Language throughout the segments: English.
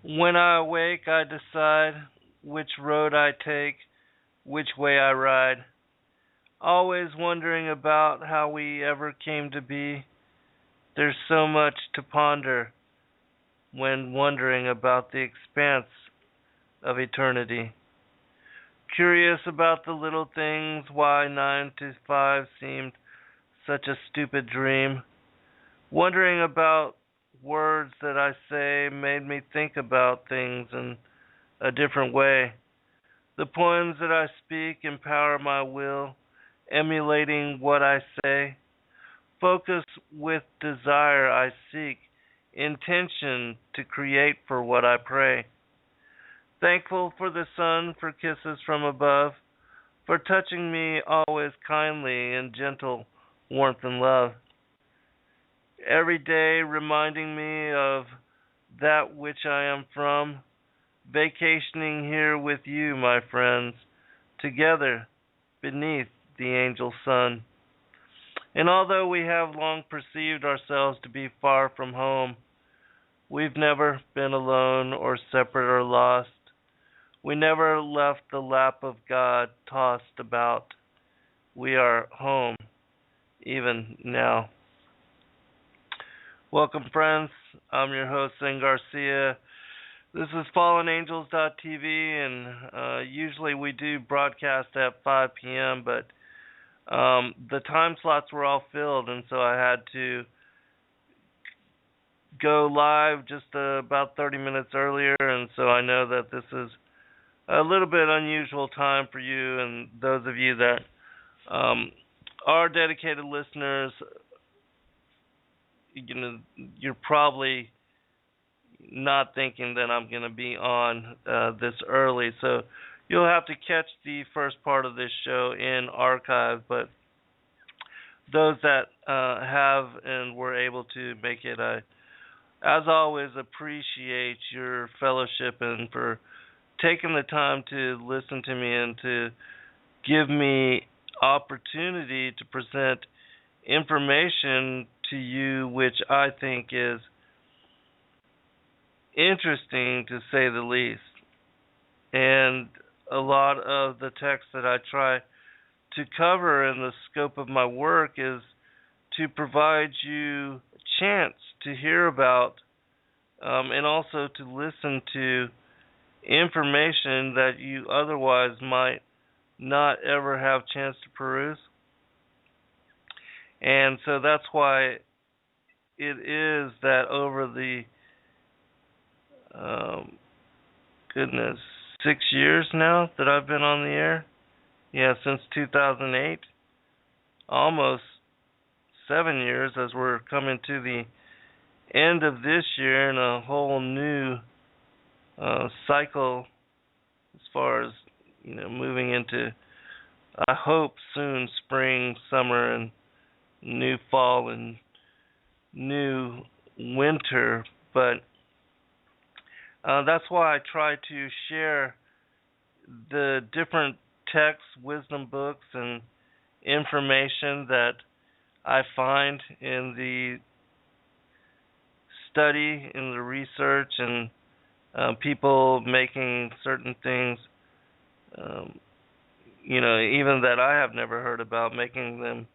When I awake, I decide which road I take, which way I ride. Always wondering about how we ever came to be. There's so much to ponder when wondering about the expanse of eternity. Curious about the little things, why 9 to 5 seemed such a stupid dream. Wondering about words that I say made me think about things in a different way. The poems that I speak empower my will, emulating what I say. Focus with desire I seek, intention to create for what I pray. Thankful for the sun, for kisses from above, for touching me always kindly in gentle warmth and love. Every day reminding me of that which I am from, vacationing here with you, my friends, together beneath the angel sun. And although we have long perceived ourselves to be far from home, we've never been alone or separate or lost. We never left the lap of God tossed about. We are home even now. Welcome, friends. I'm your host, Garcia. This is FallenAngels.tv, and usually we do broadcast at 5 p.m., but the time slots were all filled, and so I had to go live just about 30 minutes earlier, and so I know that this is a little bit unusual time for you and those of you that are dedicated listeners. You're probably not thinking that I'm going to be on this early, so you'll have to catch the first part of this show in archive, but those that have and were able to make it, I, as always, appreciate your fellowship and for taking the time to listen to me and to give me opportunity to present information to you which I think is interesting to say the least. And a lot of the text that I try to cover in the scope of my work is to provide you a chance to hear about and also to listen to information that you otherwise might not ever have a chance to peruse. And so that's why it is that over the goodness, 6 years now that I've been on the air. Yeah, since 2008. Almost 7 years as we're coming to the end of this year and a whole new cycle as far as, moving into, I hope soon, spring, summer, and new fall and new winter. But that's why I try to share the different texts, wisdom books, and information that I find in the study, in the research, and people making certain things, even that I have never heard about, making them,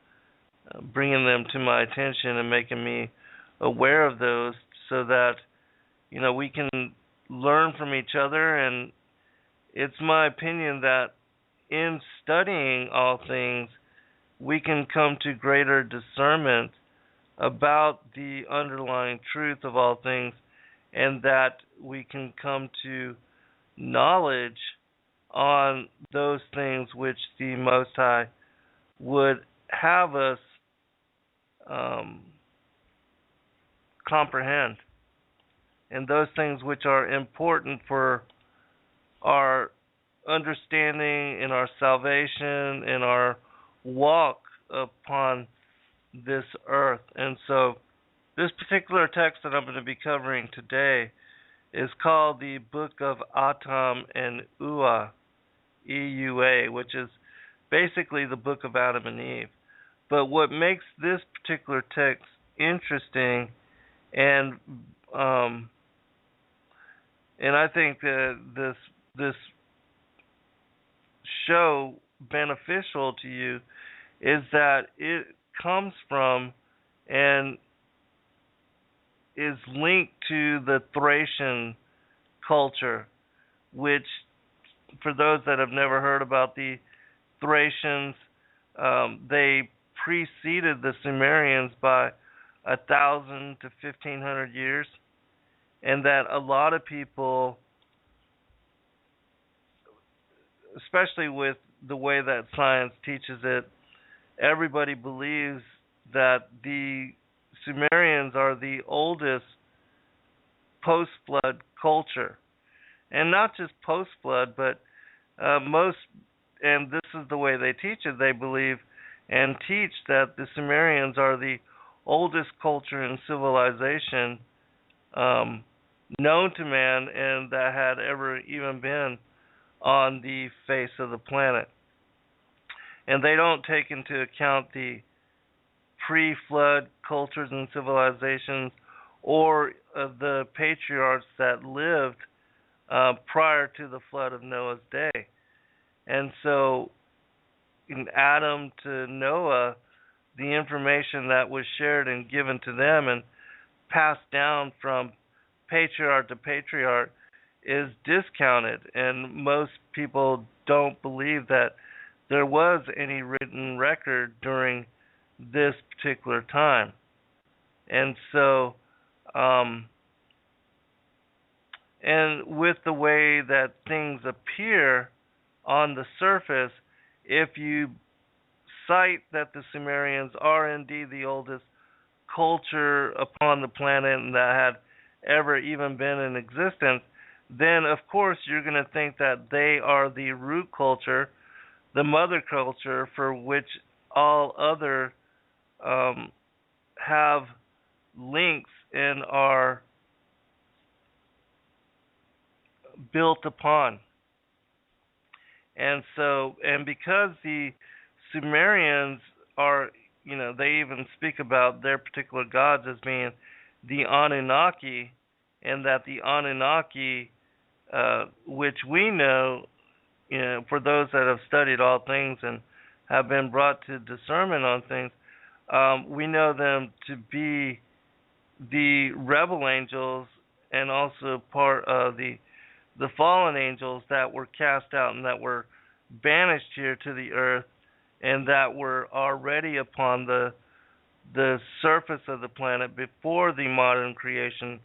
bringing them to my attention and making me aware of those so that, we can learn from each other. And it's my opinion that in studying all things, we can come to greater discernment about the underlying truth of all things, and that we can come to knowledge on those things which the Most High would have us comprehend, and those things which are important for our understanding in our salvation, in our walk upon this earth. And so this particular text that I'm going to be covering today is called the Book of Atam and Ua, E-U-A, which is basically the Book of Adam and Eve. But what makes this particular text interesting and and I think that this show beneficial to you is that it comes from and is linked to the Thracian culture, which, for those that have never heard about the Thracians, they preceded the Sumerians by 1,000 to 1,500 years, and that a lot of people, especially with the way that science teaches it, everybody believes that the Sumerians are the oldest post-flood culture. And not just post-flood, but most, and this is the way they teach it, they believe and teach that the Sumerians are the oldest culture and civilization known to man and that had ever even been on the face of the planet. And they don't take into account the pre-flood cultures and civilizations or the patriarchs that lived prior to the flood of Noah's day. And so in Adam to Noah, the information that was shared and given to them and passed down from patriarch to patriarch is discounted, and most people don't believe that there was any written record during this particular time. And so and with the way that things appear on the surface, if you cite that the Sumerians are indeed the oldest culture upon the planet and that had ever even been in existence, then of course you're going to think that they are the root culture, the mother culture, for which all other have links and are built upon. And so, and because the Sumerians are, they even speak about their particular gods as being the Anunnaki, and that the Anunnaki, which we know, for those that have studied all things and have been brought to discernment on things, we know them to be the rebel angels and also part of the fallen angels that were cast out and that were banished here to the earth and that were already upon the surface of the planet before the modern creation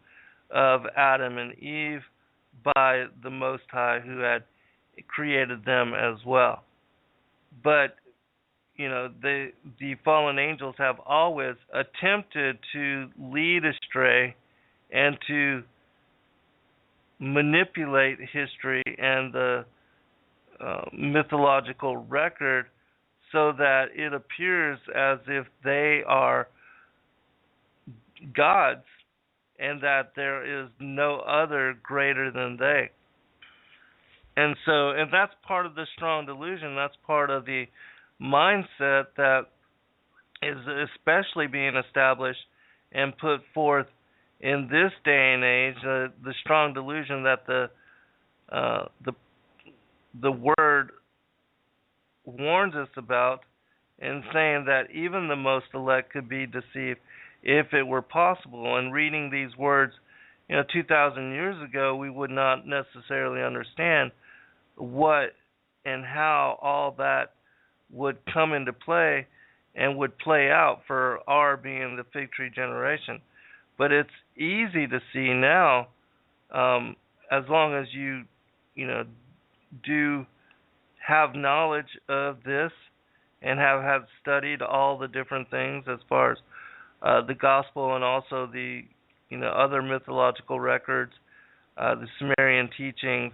of Adam and Eve by the Most High, who had created them as well. But the fallen angels have always attempted to lead astray and to manipulate history and the mythological record so that it appears as if they are gods and that there is no other greater than they. And that's part of the strong delusion. That's part of the mindset that is especially being established and put forth in this day and age. The strong delusion that the word warns us about, and saying that even the most elect could be deceived if it were possible. And reading these words, 2,000 years ago, we would not necessarily understand what and how all that would come into play and would play out for our being the fig tree generation. But it's easy to see now, as long as you do have knowledge of this and have studied all the different things as far as the gospel and also the other mythological records, the Sumerian teachings,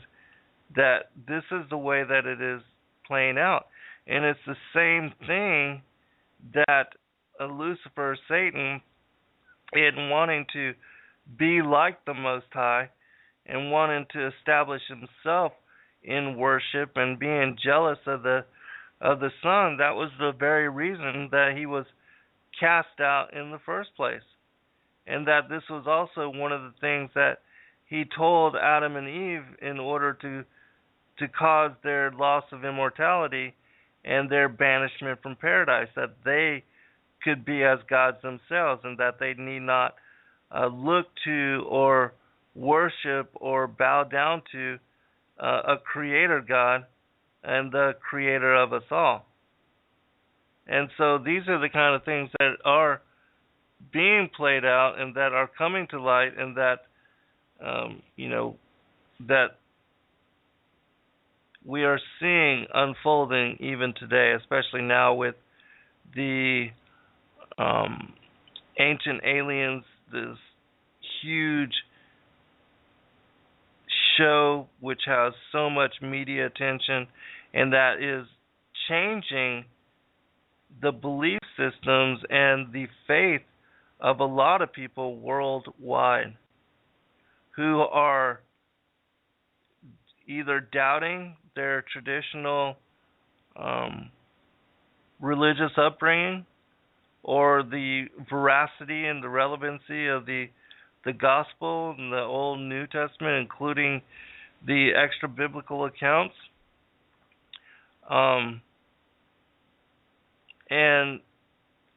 that this is the way that it is playing out. And it's the same thing that Lucifer, Satan, in wanting to be like the Most High and wanting to establish himself in worship and being jealous of the Son, that was the very reason that he was cast out in the first place. And that this was also one of the things that he told Adam and Eve in order to cause their loss of immortality and their banishment from paradise, that they could be as gods themselves and that they need not look to or worship or bow down to a creator God and the creator of us all. And so these are the kind of things that are being played out and that are coming to light, and that that we are seeing unfolding even today, especially now with the ancient aliens, this huge show which has so much media attention, and that is changing the belief systems and the faith of a lot of people worldwide who are either doubting their traditional religious upbringing or the veracity and the relevancy of the gospel and the Old and New Testament, including the extra biblical accounts, and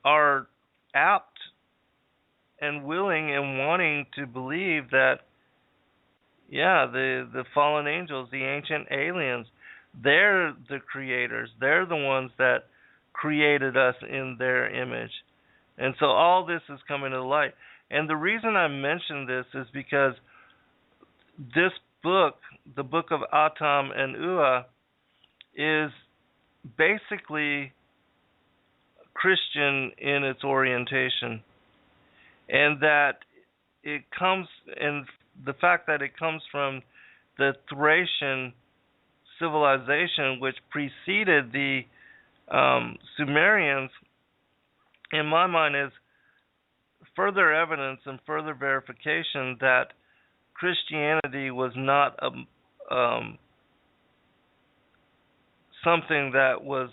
are apt and willing and wanting to believe that, the fallen angels, the ancient aliens, they're the creators. They're the ones that created us in their image. And so all this is coming to light. And the reason I mention this is because this book, the book of Atam and Ua, is basically Christian in its orientation. And that it comes, and the fact that it comes from the Thracian civilization, which preceded the Sumerians, in my mind is further evidence and further verification that Christianity was not something that was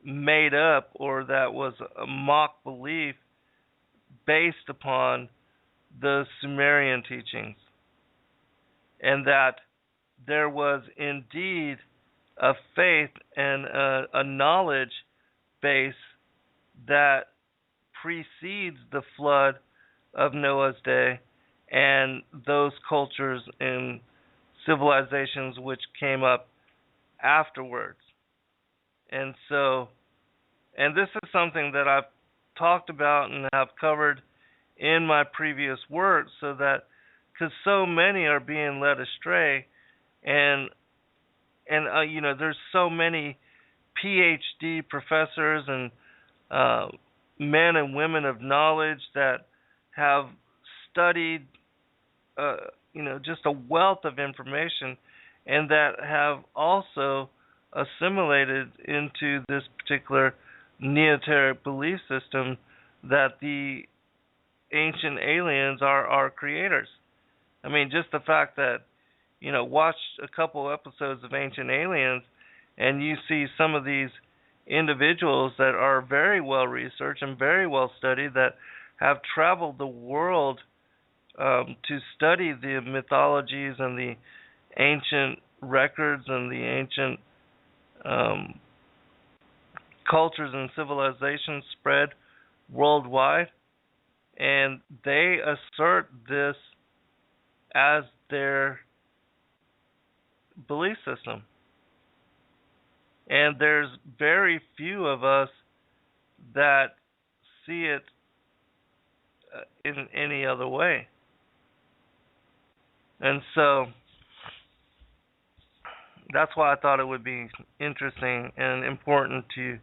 made up or that was a mock belief based upon the Sumerian teachings, and that there was indeed a faith and a knowledge base that precedes the flood of Noah's day and those cultures and civilizations which came up afterwards. And so, and this is something that I've talked about and have covered in my previous work, so that because so many are being led astray, and there's so many PhD professors and men and women of knowledge that have studied just a wealth of information, and that have also assimilated into this particular neoteric belief system that the ancient aliens are our creators. I mean, just the fact that, watch a couple episodes of Ancient Aliens and you see some of these individuals that are very well researched and very well studied, that have traveled the world to study the mythologies and the ancient records and the ancient cultures and civilizations spread worldwide, and they assert this as their belief system. And there's very few of us that see it in any other way. And so that's why I thought it would be interesting and important to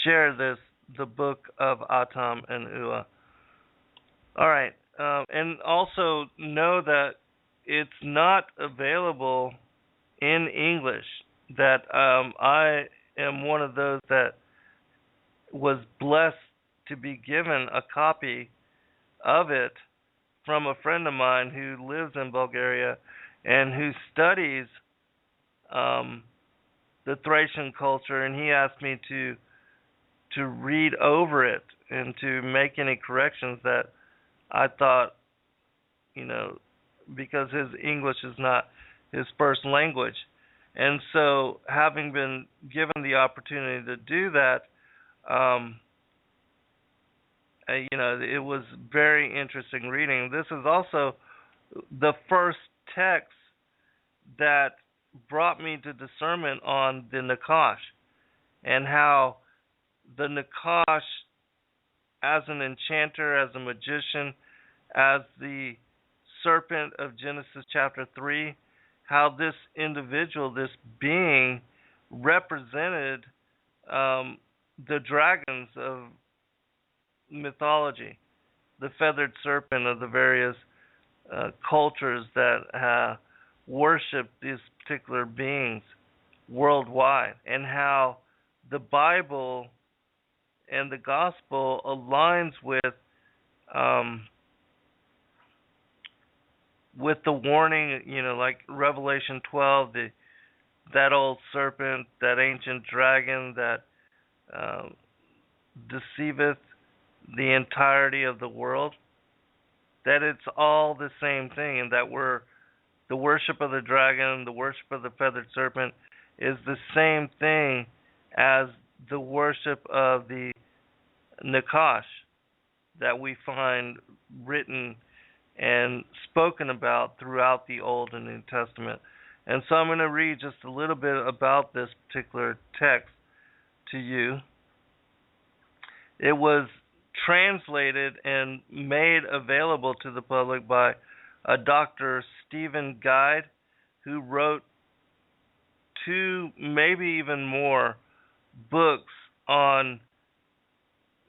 share the book of Atam and Ua. All right. And also know that it's not available in English, that I am one of those that was blessed to be given a copy of it from a friend of mine who lives in Bulgaria and who studies the Thracian culture, and he asked me to read over it and to make any corrections that I thought, because his English is not his first language. And so, having been given the opportunity to do that, it was very interesting reading. This is also the first text that brought me to discernment on the Nakash and how the Nakash, as an enchanter, as a magician, as the serpent of Genesis chapter 3, how this individual, this being, represented the dragons of mythology, the feathered serpent of the various cultures that worship these particular beings worldwide, and how the Bible and the gospel aligns with the warning, like Revelation 12, that old serpent, that ancient dragon that deceiveth the entirety of the world, that it's all the same thing, and that the worship of the dragon, the worship of the feathered serpent is the same thing as the worship of the Nakash that we find written and spoken about throughout the Old and New Testament. And so I'm going to read just a little bit about this particular text to you. It was translated and made available to the public by a Dr. Stephen Guide, who wrote 2, maybe even more, books on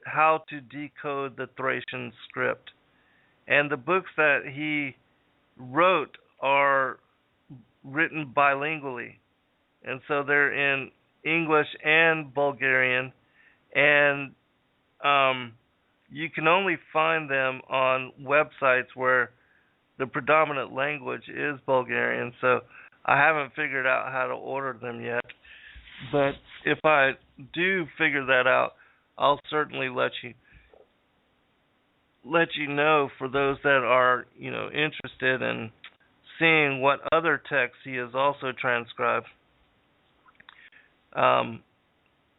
how to decode the Thracian script. And the books that he wrote are written bilingually. And so they're in English and Bulgarian. And you can only find them on websites where the predominant language is Bulgarian. So I haven't figured out how to order them yet. But if I do figure that out, I'll certainly let you know, for those that are, interested in seeing what other texts he has also transcribed.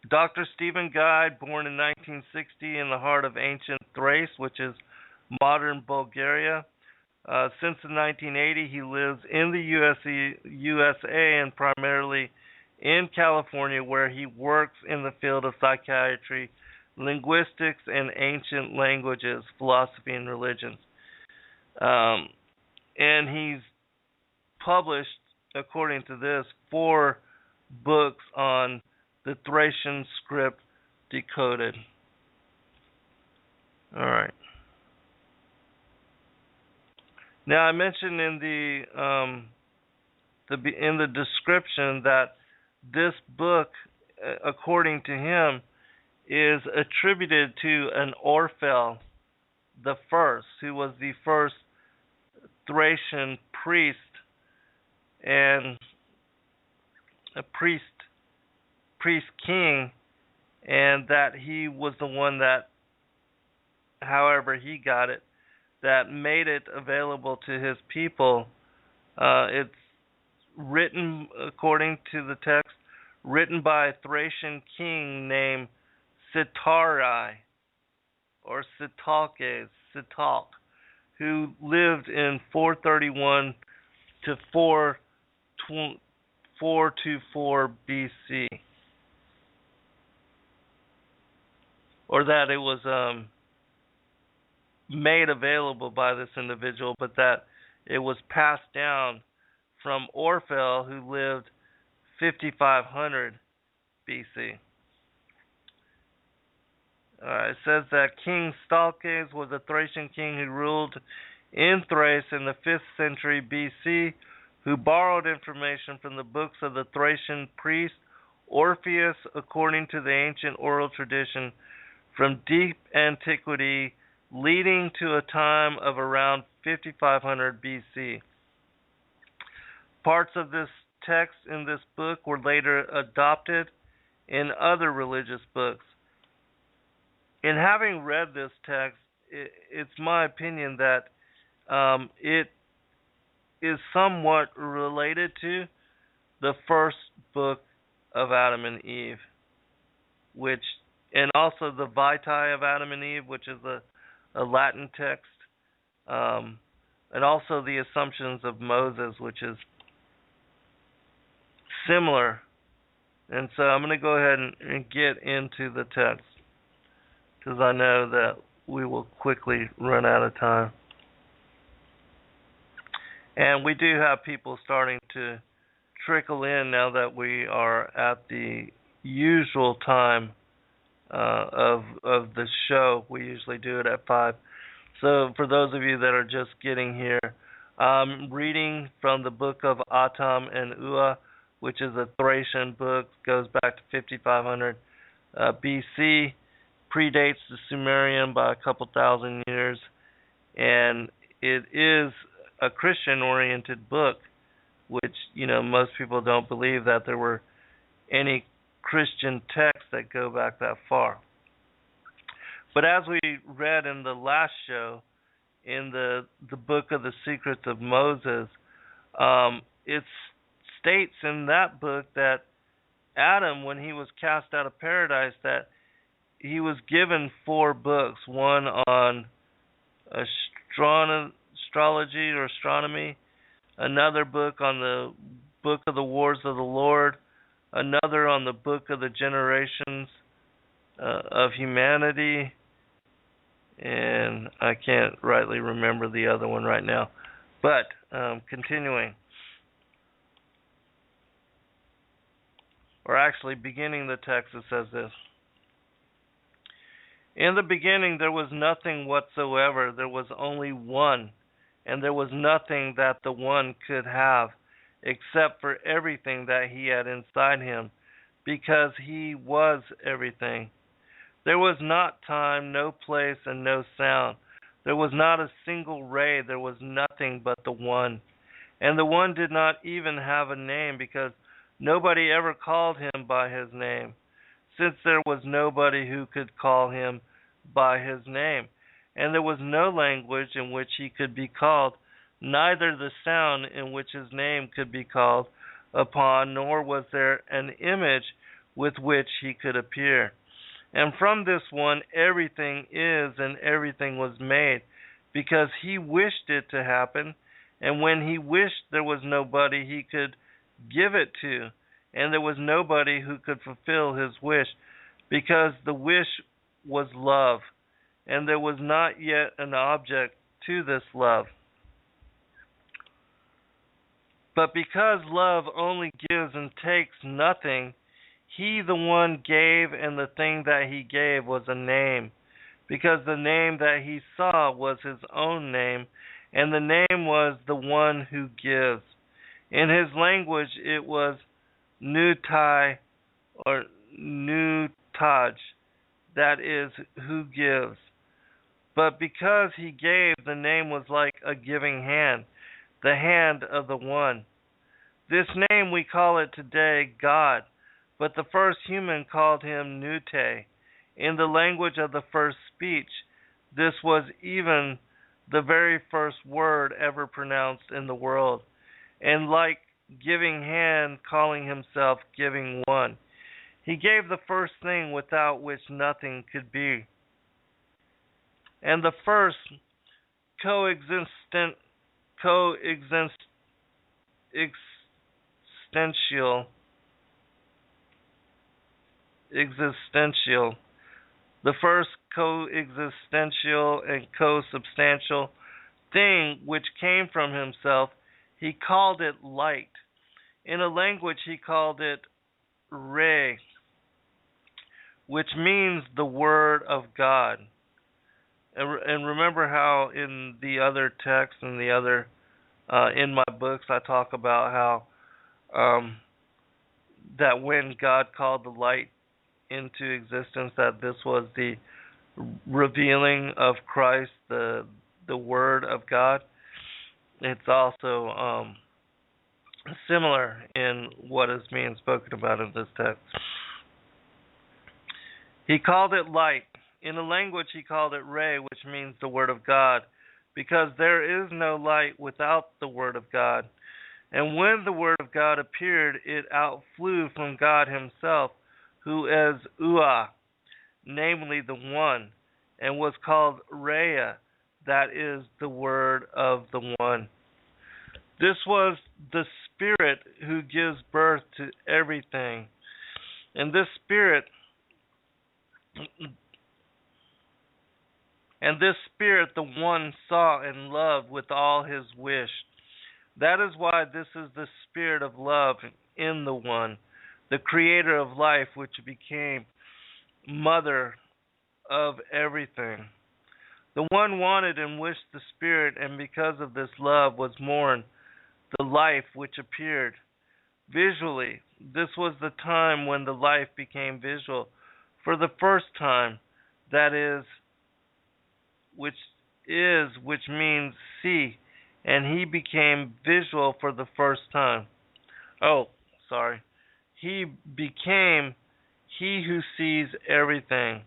Dr. Stephen Guide, born in 1960 in the heart of ancient Thrace, which is modern Bulgaria. Since the 1980s, he lives in the USA and primarily in California, where he works in the field of psychiatry, linguistics, and ancient languages, philosophy, and religions. And he's published, according to this, 4 books on the Thracian script decoded. All right. Now, I mentioned in the description that this book, according to him, is attributed to an Orfel the First, who was the first Thracian priest and a priest king, and that he was the one that, however he got it, that made it available to his people. It's written, according to the text, written by a Thracian king named Sitari, or Sitalk, who lived in 431 to 424 BC. Or that it was made available by this individual, but that it was passed down from Orfel, who lived 5500 BC. It says that King Stalkes was a Thracian king who ruled in Thrace in the 5th century BC, who borrowed information from the books of the Thracian priest Orpheus, according to the ancient oral tradition, from deep antiquity, leading to a time of around 5500 BC. Parts of this text in this book were later adopted in other religious books. In having read this text, it's my opinion that it is somewhat related to the first book of Adam and Eve, which, and also the Vitae of Adam and Eve, which is a Latin text, and also the Assumptions of Moses, which is similar. And so I'm going to go ahead and get into the text, because I know that we will quickly run out of time. And we do have people starting to trickle in now that we are at the usual time of the show. We usually do it at 5. So for those of you that are just getting here, I'm reading from the book of Atam and Ua, which is a Thracian book, goes back to 5500 BC, predates the Sumerian by a couple thousand years, and it is a Christian-oriented book, which, most people don't believe that there were any Christian texts that go back that far. But as we read in the last show, in the book of the Secrets of Moses, it states in that book that Adam, when he was cast out of paradise, that he was given 4 books, one on astrology or astronomy, another book on the book of the wars of the Lord, another on the book of the generations of humanity, and I can't rightly remember the other one right now. But continuing, or actually beginning the text, it says this: In the beginning there was nothing whatsoever, there was only one, and there was nothing that the one could have, except for everything that he had inside him, because he was everything. There was not time, no place, and no sound. There was not a single ray, there was nothing but the one. And the one did not even have a name, because nobody ever called him by his name, since there was nobody who could call him by his name. And there was no language in which he could be called, neither the sound in which his name could be called upon, nor was there an image with which he could appear. And from this one everything is, and everything was made, because he wished it to happen, and when he wished there was nobody he could give it to, and there was nobody who could fulfill his wish, because the wish was love, and there was not yet an object to this love. But because love only gives and takes nothing, he, the one, gave, and the thing that he gave was a name, because the name that he saw was his own name, and the name was the one who gives. In his language it was nutai, or nutaj, that is, who gives. But because he gave, the name was like a giving hand, the hand of the one. This name we call it today God, but the first human called him Nute. In the language of the first speech, this was even the very first word ever pronounced in the world, and like giving hand, calling himself giving one. He gave the first thing without which nothing could be. And the first existential, the first coexistential and co-substantial thing which came from himself, he called it light. In a language he called it re, which means the word of God. And remember how in the other texts and the other in my books I talk about how that when God called the light into existence, that this was the revealing of Christ, the Word of God. It's also similar in what is being spoken about in this text. He called it light. In a language he called it re, which means the Word of God, because there is no light without the Word of God. And when the Word of God appeared, it outflew from God himself, who is Uah, namely the One, and was called Rhea, that is the Word of the One. This was the Spirit who gives birth to everything. And this Spirit, the One saw and loved with all his wish. That is why this is the Spirit of love in the One, the Creator of life, which became Mother of everything. The One wanted and wished the Spirit, and because of this love was born the life which appeared. Visually, this was the time when the life became visual for the first time, that is, which means see, and he became visual for the first time. He became he who sees everything.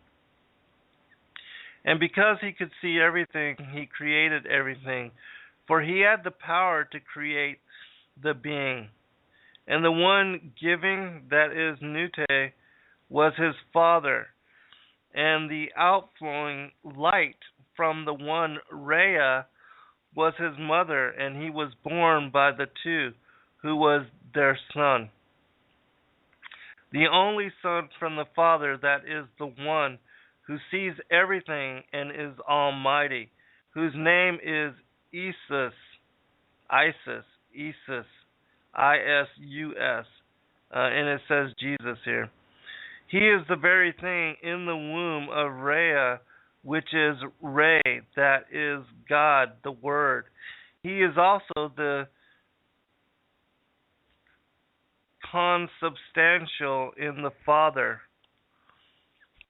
And because he could see everything, he created everything, for he had the power to create the being. And the one giving, that is Nute, was his father, and the outflowing light from the one Rhea was his mother, and he was born by the two, who was their son. The only Son from the Father, that is the One who sees everything and is almighty, whose name is Isus, Isus, and it says Jesus here. He is the very thing in the womb of Rhea, which is Re, that is God, the Word. He is also the consubstantial in the Father,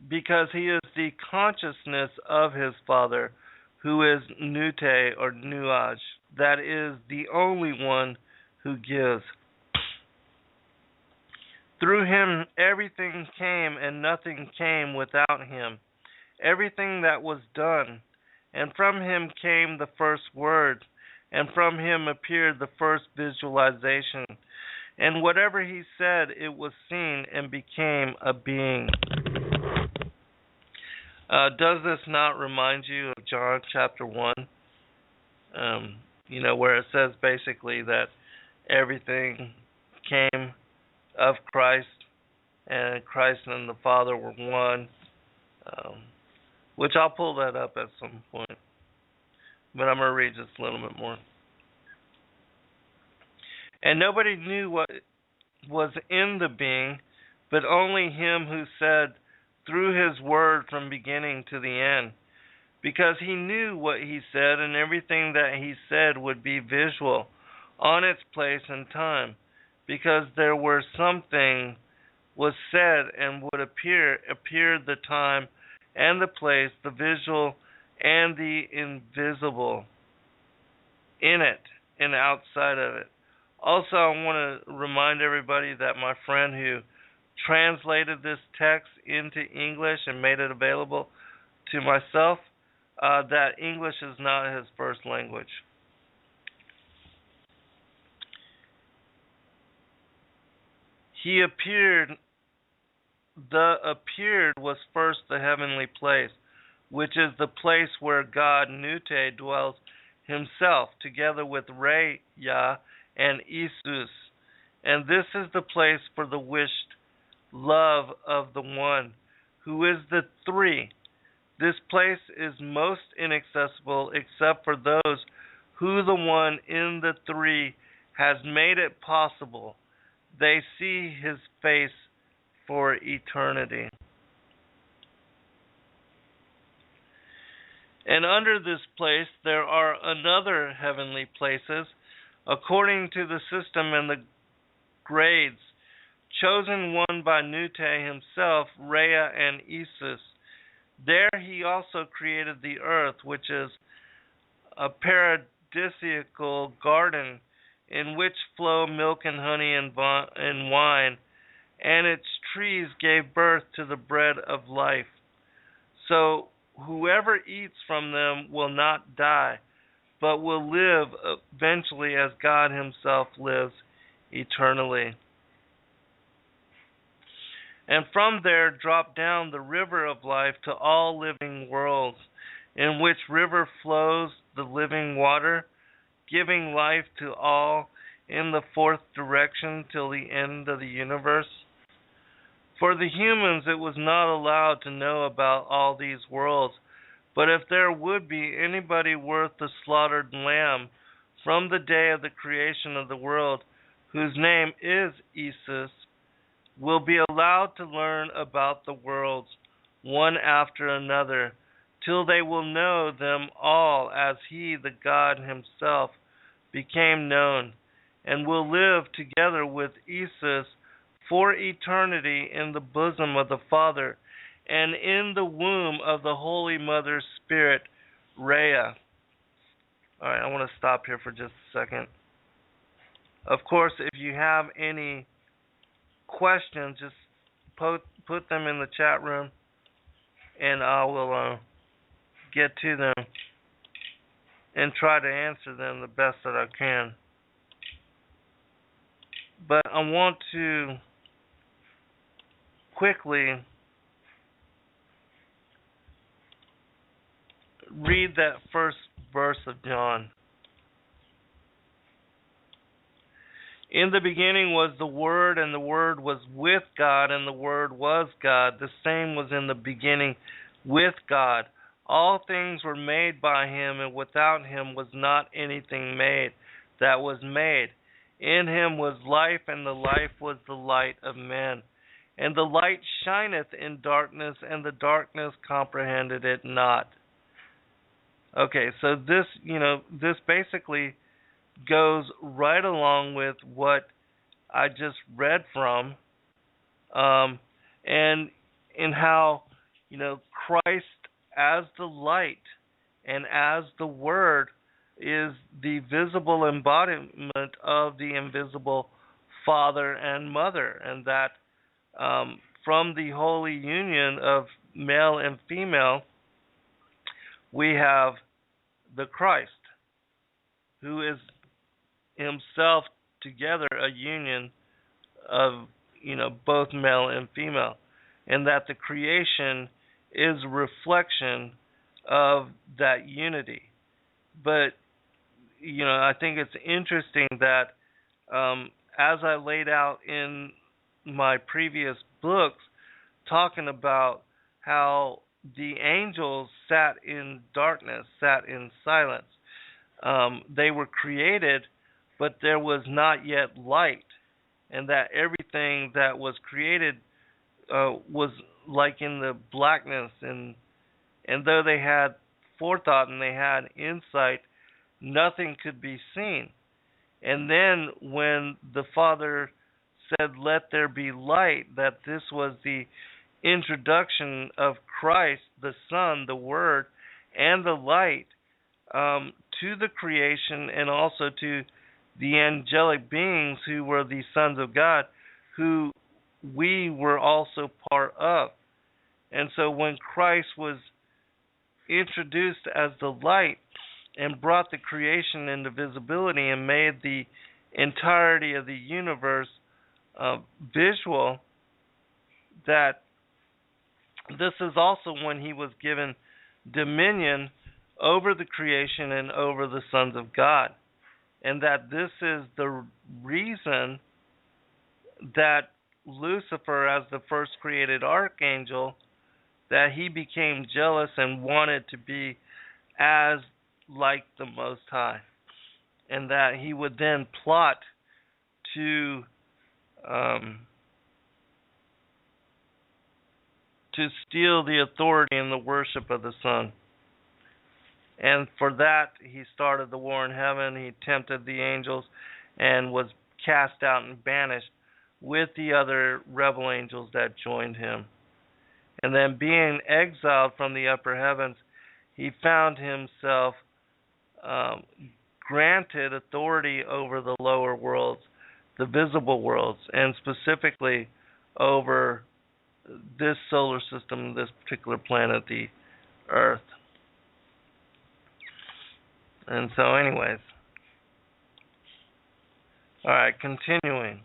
because he is the consciousness of his Father, who is Nute or Nuaj, that is the only one who gives. Through him everything came, and nothing came without him. Everything that was done, and from him came the first word, and from him appeared the first visualization. And whatever he said, it was seen and became a being. Does this not remind you of John chapter 1? Where it says basically that everything came of Christ, and Christ and the Father were one. Which I'll pull that up at some point. But I'm going to read just a little bit more. And nobody knew what was in the being, but only him who said through his word from beginning to the end. Because he knew what he said, and everything that he said would be visual, on its place and time. Because there were something was said and would appeared the time and the place, the visual and the invisible, in it and outside of it. Also, I want to remind everybody that my friend who translated this text into English and made it available to myself, that English is not his first language. The appeared was first the heavenly place, which is the place where God Nute dwells himself, together with Rhea and Isus. And this is the place for the wished love of the One, who is the Three. This place is most inaccessible except for those who the One in the Three has made it possible. They see his face for eternity. And under this place there are another heavenly places, according to the system and the grades, chosen one by Nute himself, Rhea and Isus. There he also created the earth, which is a paradisiacal garden in which flow milk and honey and wine, and its trees gave birth to the bread of life. So whoever eats from them will not die, but will live eventually as God himself lives eternally. And from there drop down the river of life to all living worlds, in which river flows the living water, giving life to all in the fourth direction till the end of the universe. For the humans it was not allowed to know about all these worlds, but if there would be anybody worth the slaughtered lamb from the day of the creation of the world, whose name is Isis, will be allowed to learn about the worlds one after another, till they will know them all as he, the God himself, became known, and will live together with Isis for eternity in the bosom of the Father, and in the womb of the Holy Mother Spirit, Rhea. Alright, I want to stop here for just a second. Of course, if you have any questions, just put them in the chat room, and I will get to them and try to answer them the best that I can. But I want to quickly read that first verse of John. In the beginning was the Word, and the Word was with God, and the Word was God. The same was in the beginning with God. All things were made by him, and without him was not anything made that was made. In him was life, and the life was the light of men. And the light shineth in darkness, and the darkness comprehended it not. Okay, so this basically goes right along with what I just read from, and in how, Christ as the light and as the Word is the visible embodiment of the invisible Father and Mother, and that from the holy union of male and female, we have the Christ, who is himself together a union of both male and female, and that the creation is a reflection of that unity. But I think it's interesting that as I laid out in my previous books, talking about how the angels sat in darkness, sat in silence. They were created, but there was not yet light, and that everything that was created was like in the blackness, and though they had forethought and they had insight, nothing could be seen. And then when the Father said, "Let there be light," that this was the introduction of Christ, the Son, the Word, and the light to the creation, and also to the angelic beings who were the sons of God, who we were also part of. And so when Christ was introduced as the light and brought the creation into visibility and made the entirety of the universe visual, that this is also when he was given dominion over the creation and over the sons of God. And that this is the reason that Lucifer, as the first created archangel, that he became jealous and wanted to be as like the Most High. And that he would then plot to steal the authority and the worship of the Son. And for that, he started the war in heaven. He tempted the angels and was cast out and banished with the other rebel angels that joined him. And then, being exiled from the upper heavens, he found himself granted authority over the lower worlds, the visible worlds, and specifically over this solar system, this particular planet, the Earth. And so, anyways, all right, continuing.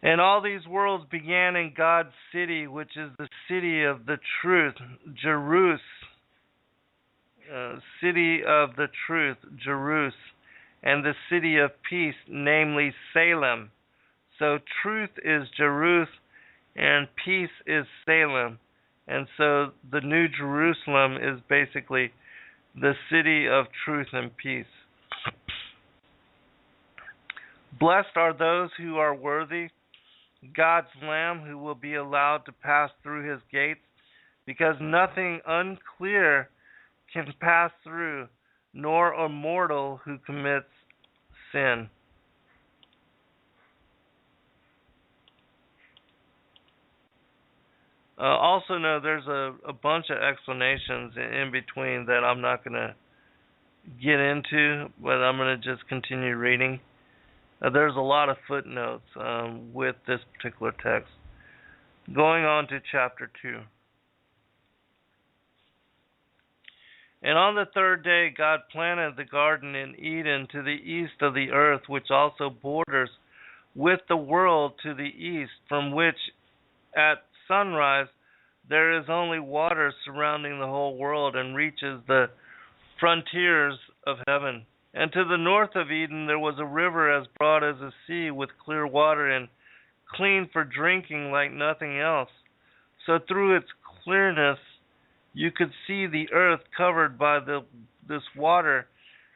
And all these worlds began in God's city, which is the city of the truth, Jerusalem. City of the truth, Jerusalem, and the city of peace, namely Salem. So truth is Jerusalem, and peace is Salem. And so the New Jerusalem is basically the city of truth and peace. Blessed are those who are worthy, God's Lamb, who will be allowed to pass through his gates, because nothing unclear can pass through, nor a mortal who commits sin. Also, know there's a bunch of explanations in between that I'm not going to get into, but I'm going to just continue reading. There's a lot of footnotes with this particular text. Going on to chapter 2. And on the third day God planted the garden in Eden to the east of the earth, which also borders with the world to the east, from which at sunrise there is only water surrounding the whole world and reaches the frontiers of heaven. And to the north of Eden there was a river as broad as a sea, with clear water and clean for drinking like nothing else. So through its clearness you could see the earth covered by this water,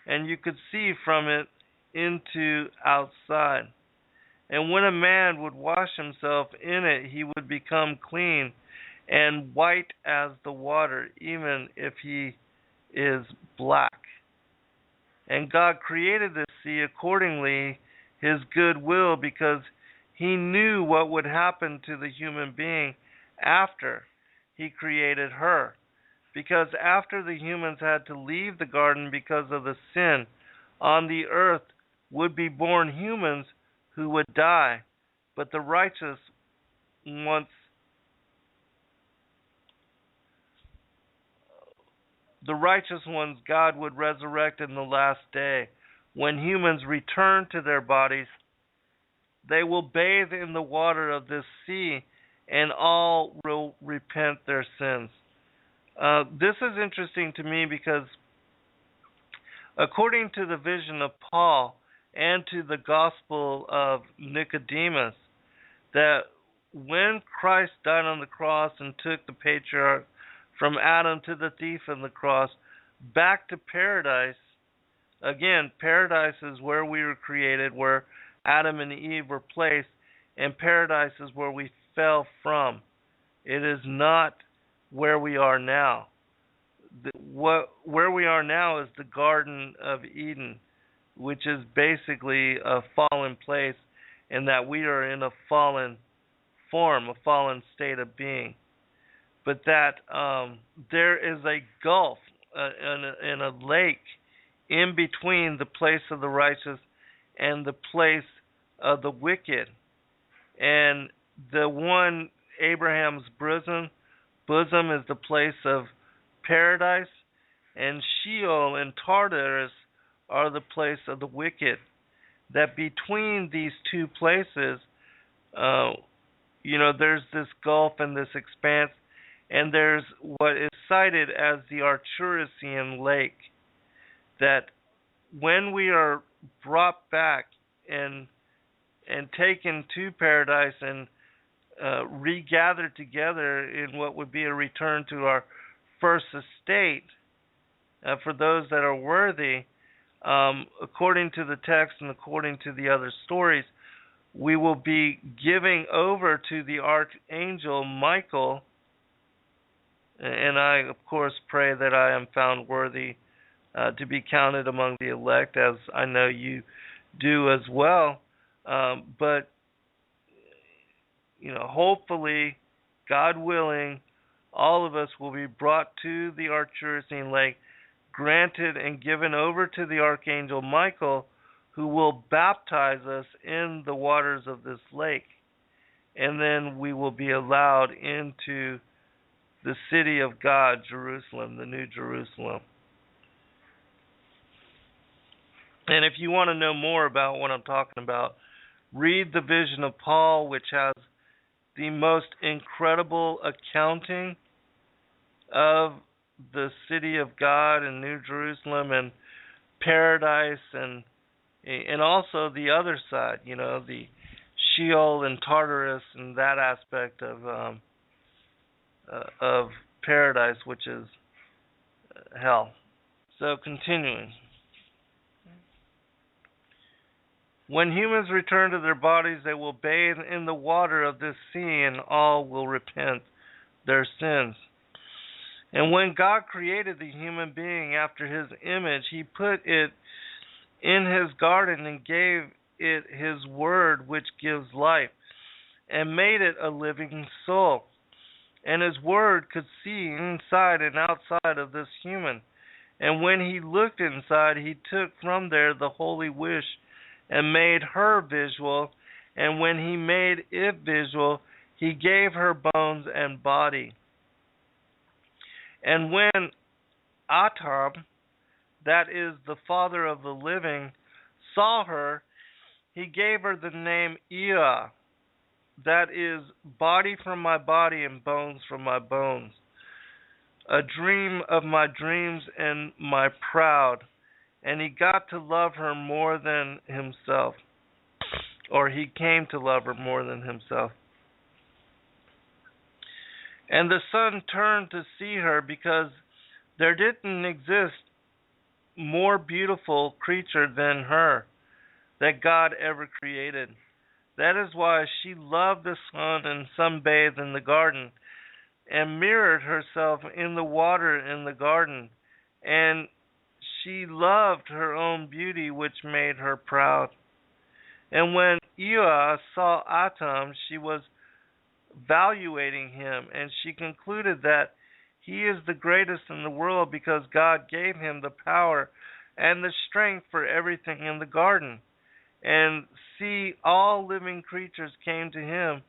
and you could see from it into outside. And when a man would wash himself in it, he would become clean and white as the water, even if he is black. And God created the sea accordingly his good will, because he knew what would happen to the human being after he created her. Because after the humans had to leave the garden because of the sin, on the earth would be born humans who would die, but the righteous ones God would resurrect in the last day. When humans return to their bodies, they will bathe in the water of this sea, and all will repent their sins. This is interesting to me because according to the vision of Paul and to the gospel of Nicodemus, that when Christ died on the cross and took the patriarch from Adam to the thief on the cross back to paradise, again, paradise is where we were created, where Adam and Eve were placed, and paradise is where we fell from. It is not where we are now. Where we are now is the Garden of Eden, which is basically a fallen place, and that we are in a fallen form, a fallen state of being. But that there is a gulf and a lake in between the place of the righteous and the place of the wicked. And the one, Abraham's bosom is the place of paradise, and Sheol and Tartarus are the place of the wicked. That between these two places, there's this gulf and this expanse, and there's what is cited as the Arturian lake. That when we are brought back and taken to paradise and regathered together in what would be a return to our first estate, for those that are worthy, according to the text and according to the other stories, we will be giving over to the archangel Michael, and I, of course, pray that I am found worthy to be counted among the elect, as I know you do as well. But hopefully, God willing, all of us will be brought to the Arturian lake, granted and given over to the archangel Michael, who will baptize us in the waters of this lake. and then we will be allowed into the city of God, Jerusalem, the New Jerusalem. And if you want to know more about what I'm talking about, read the Vision of Paul, which has the most incredible accounting of the city of God and New Jerusalem and paradise, and also the other side, the Sheol and Tartarus and that aspect of paradise, which is hell. So continuing. When humans return to their bodies, they will bathe in the water of this sea, and all will repent their sins. And when God created the human being after his image, he put it in his garden and gave it his word, which gives life, and made it a living soul. And his word could see inside and outside of this human. And when he looked inside, he took from there the holy wish and made her visual. And when he made it visual, he gave her bones and body. And when Atam, that is the father of the living, saw her, he gave her the name Ea, that is body from my body and bones from my bones, a dream of my dreams and my proud. And he got to love her more than himself, or he came to love her more than himself. And the sun turned to see her, because there didn't exist more beautiful creature than her that God ever created. That is why she loved the sun and sunbathed in the garden, and mirrored herself in the water in the garden. And she loved her own beauty, which made her proud. And when Ea saw Atam, she was evaluating him, and she concluded that he is the greatest in the world, because God gave him the power and the strength for everything in the garden. And see, all living creatures came to him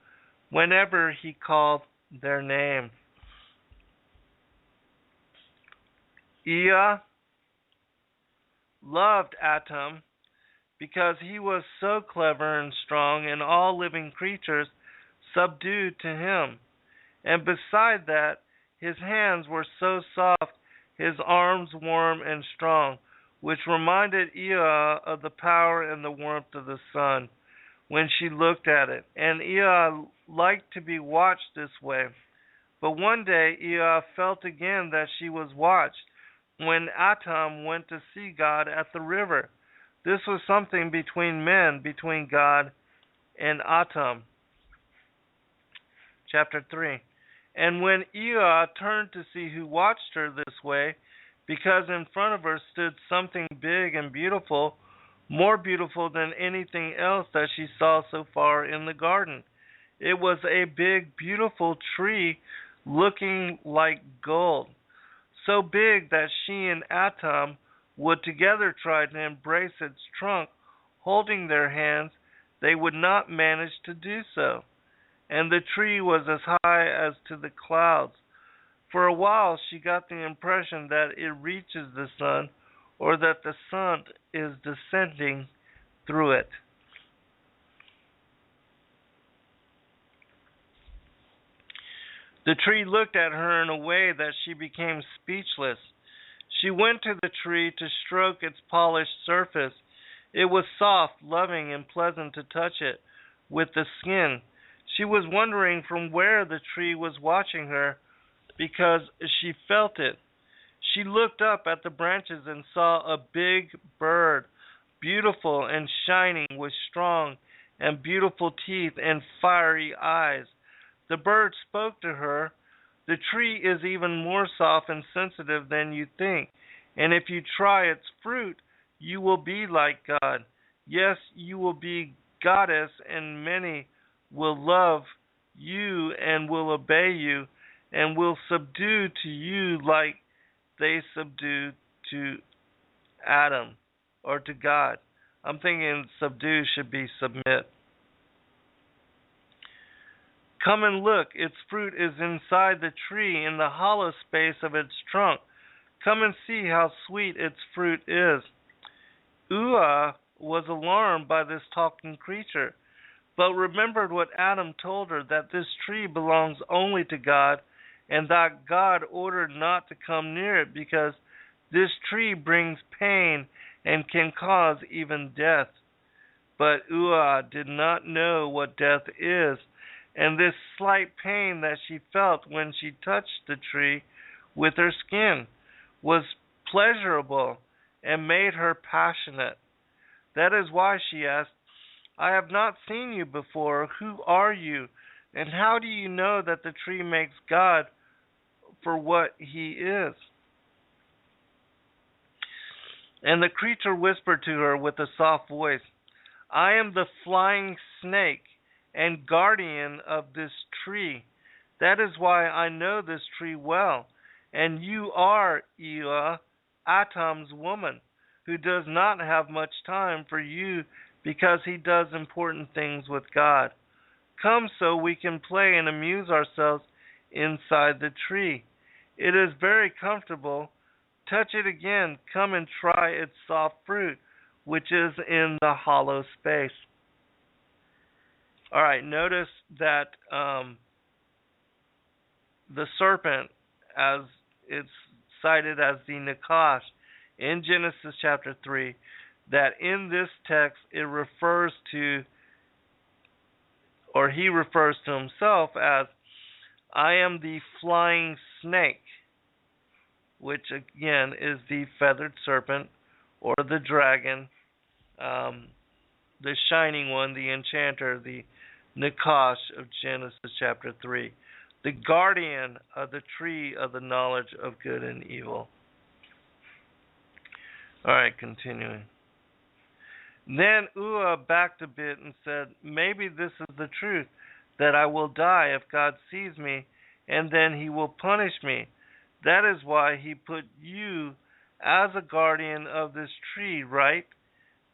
whenever he called their name. Ea loved Atam because he was so clever and strong, and all living creatures subdued to him. And beside that, his hands were so soft, his arms warm and strong, which reminded Ea of the power and the warmth of the sun when she looked at it. And Ea liked to be watched this way. But one day Ea felt again that she was watched, when Atam went to see God at the river. This was something between men, between God and Atam. Chapter 3. And when Ea turned to see who watched her this way, because in front of her stood something big and beautiful, more beautiful than anything else that she saw so far in the garden. It was a big, beautiful tree looking like gold, so big that she and Atam would together try to embrace its trunk. Holding their hands, they would not manage to do so. And the tree was as high as to the clouds. For a while she got the impression that it reaches the sun, or that the sun is descending through it. The tree looked at her in a way that she became speechless. She went to the tree to stroke its polished surface. It was soft, loving, and pleasant to touch it with the skin. She was wondering from where the tree was watching her, because she felt it. She looked up at the branches and saw a big bird, beautiful and shining, with strong and beautiful teeth and fiery eyes. The bird spoke to her. The tree is even more soft and sensitive than you think, and if you try its fruit, you will be like God. Yes, you will be goddess, and many will love you and will obey you and will subdue to you like they subdue to Adam or to God. I'm thinking subdue should be submit. Come and look, its fruit is inside the tree in the hollow space of its trunk. Come and see how sweet its fruit is. Ua was alarmed by this talking creature, but remembered what Adam told her, that this tree belongs only to God, and that God ordered not to come near it, because this tree brings pain and can cause even death. But Ua did not know what death is, and this slight pain that she felt when she touched the tree with her skin was pleasurable and made her passionate. That is why she asked, I have not seen you before. Who are you? And how do you know that the tree makes God for what he is? And the creature whispered to her with a soft voice, I am the flying snake and guardian of this tree. That is why I know this tree well. And you are Ea, Atam's woman, who does not have much time for you because he does important things with God. Come so we can play and amuse ourselves inside the tree. It is very comfortable. Touch it again. Come and try its soft fruit, which is in the hollow space. All right, notice that the serpent, as it's cited as the Nakash in Genesis chapter 3, that in this text it refers to, or he refers to himself as, I am the flying snake, which again is the feathered serpent or the dragon, the shining one, the enchanter, the Nakash of Genesis chapter 3, the guardian of the tree of the knowledge of good and evil. Alright, continuing. Then Ua backed a bit and said, maybe this is the truth, that I will die if God sees me, and then he will punish me. That is why he put you as a guardian of this tree, right?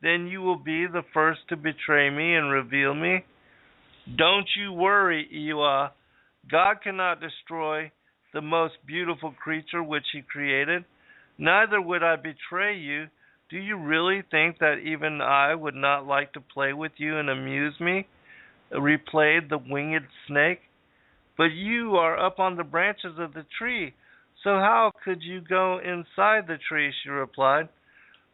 Then you will be the first to betray me and reveal me. Don't you worry, Ea. God cannot destroy the most beautiful creature which he created. Neither would I betray you. Do you really think that even I would not like to play with you and amuse me? Replayed the winged snake. But you are up on the branches of the tree, so how could you go inside the tree? She replied.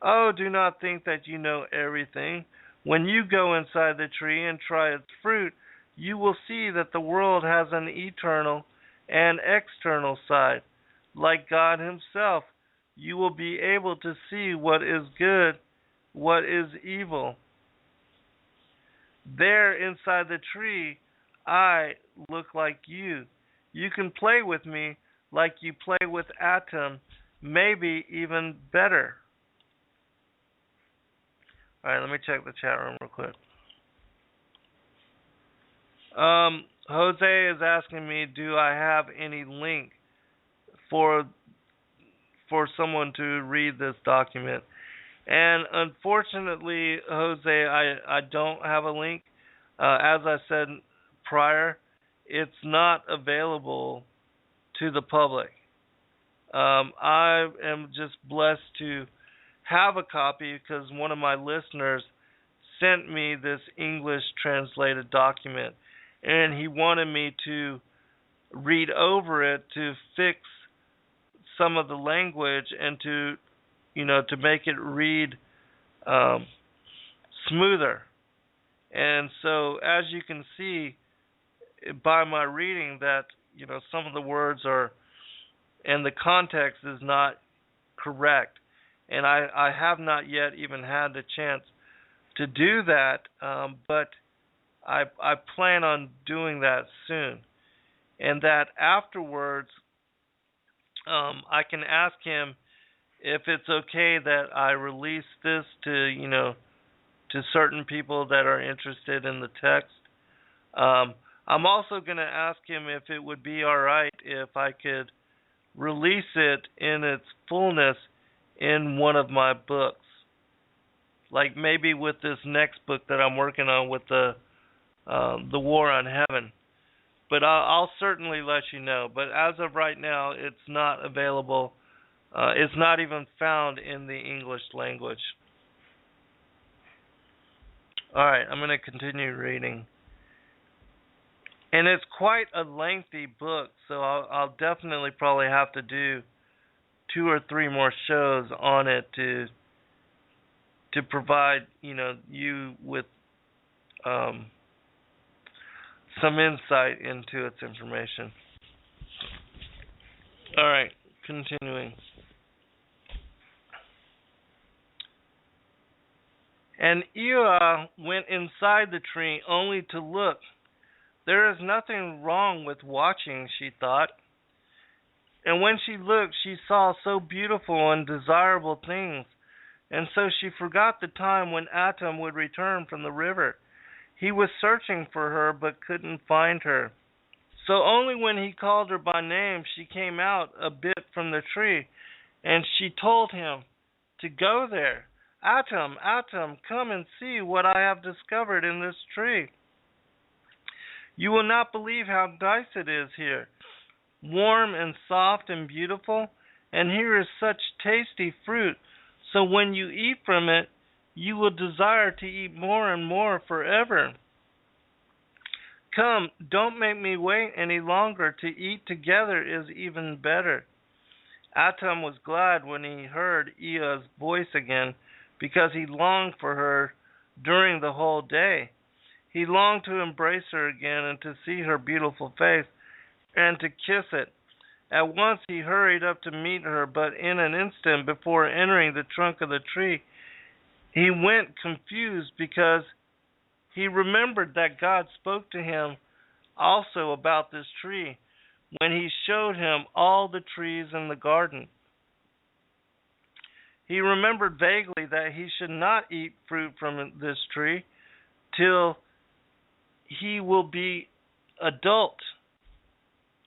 Oh, do not think that you know everything. When you go inside the tree and try its fruit, you will see that the world has an eternal and external side. Like God himself, you will be able to see what is good, what is evil. There inside the tree, I look like you. You can play with me like you play with Atam, maybe even better. Alright, let me check the chat room real quick. Jose is asking me, do I have any link for someone to read this document? And unfortunately, Jose, I don't have a link. As I said prior, it's not available to the public. I am just blessed to have a copy because one of my listeners sent me this English translated document, and he wanted me to read over it to fix some of the language and to make it read smoother. And so, as you can see by my reading, that some of the words are, and the context is not correct. And I have not yet even had the chance to do that, but I plan on doing that soon. And that afterwards, I can ask him if it's okay that I release this to certain people that are interested in the text. I'm also going to ask him if it would be all right if I could release it in its fullness in one of my books. Like maybe with this next book that I'm working on with the War on Heaven. but I'll certainly let you know. But as of right now, it's not available. It's not even found in the English language. All right, I'm going to continue reading. And it's quite a lengthy book, so I'll definitely probably have to do 2 or 3 more shows on it to provide, you with some insight into its information. All right, continuing. And Ea went inside the tree only to look. There is nothing wrong with watching, she thought. And when she looked, she saw so beautiful and desirable things, and so she forgot the time when Atam would return from the river. He was searching for her, but couldn't find her. So only when he called her by name, she came out a bit from the tree, and she told him to go there. Atam, Atam, come and see what I have discovered in this tree. You will not believe how nice it is here, warm and soft and beautiful, and here is such tasty fruit, so when you eat from it, you will desire to eat more and more forever. Come, don't make me wait any longer. To eat together is even better. Atam was glad when he heard Ea's voice again, because he longed for her during the whole day. He longed to embrace her again and to see her beautiful face and to kiss it. At once he hurried up to meet her, but in an instant before entering the trunk of the tree, he went confused because he remembered that God spoke to him also about this tree when he showed him all the trees in the garden. He remembered vaguely that he should not eat fruit from this tree till he will be adult,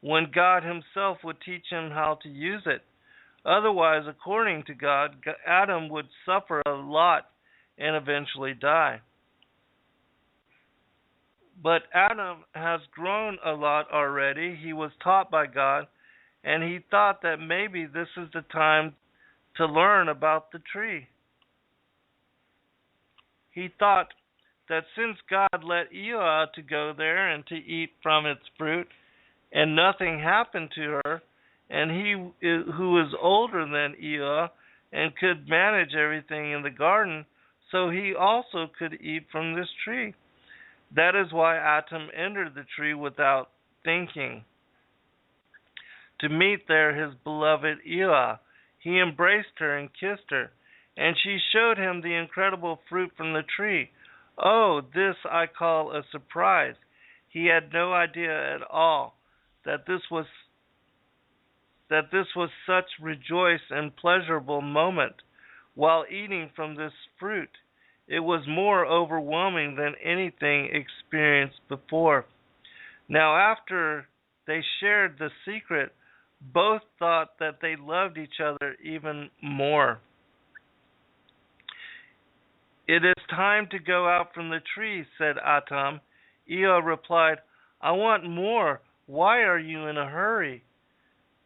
when God himself would teach him how to use it. Otherwise, according to God, Adam would suffer a lot and eventually die. But Adam has grown a lot already. He was taught by God, and he thought that maybe this is the time to learn about the tree. He thought that since God let Ea to go there and to eat from its fruit, and nothing happened to her, and he who is older than Ea and could manage everything in the garden, so he also could eat from this tree. That is why Atam entered the tree without thinking, to meet there his beloved Ea. He embraced her and kissed her, and she showed him the incredible fruit from the tree. Oh, this I call a surprise. He had no idea at all that this was such rejoice and pleasurable moment while eating from this fruit. It was more overwhelming than anything experienced before. Now, after they shared the secret, both thought that they loved each other even more. It is time to go out from the tree, said Atam. Ea replied, I want more. Why are you in a hurry?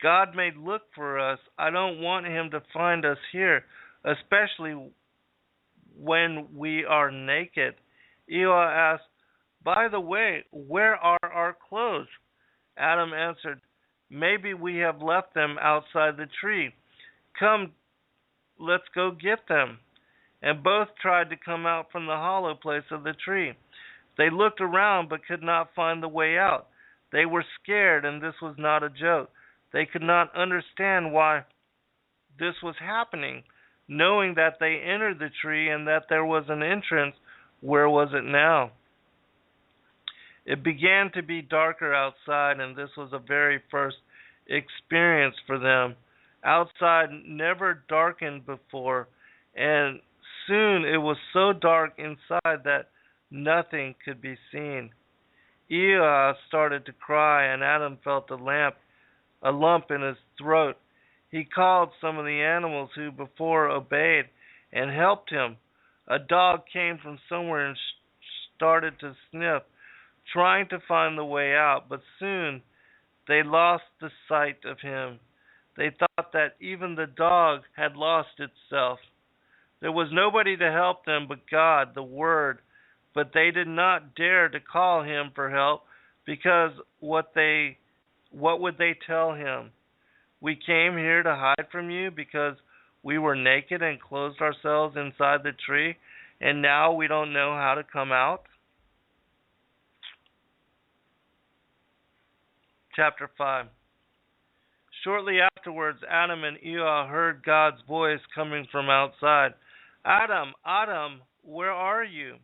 God may look for us. I don't want him to find us here, especially when we are naked. Ea asked, by the way, where are our clothes? Adam answered, maybe we have left them outside the tree. Come, let's go get them. And both tried to come out from the hollow place of the tree. They looked around but could not find the way out. They were scared, and this was not a joke. They could not understand why this was happening. Knowing that they entered the tree and that there was an entrance, where was it now? It began to be darker outside, and this was a very first experience for them. Outside never darkened before, and soon it was so dark inside that nothing could be seen. Ea started to cry, and Adam felt a lump in his throat. He called some of the animals who before obeyed and helped him. A dog came from somewhere and started to sniff. trying to find the way out, but soon they lost the sight of him. They thought that even the dog had lost itself. There was nobody to help them but God, the Word, but they did not dare to call him for help because what would they tell him? We came here to hide from you because we were naked and closed ourselves inside the tree, and now we don't know how to come out? Chapter 5. Shortly afterwards, Atam and Eva heard God's voice coming from outside. Atam, Atam, where are you?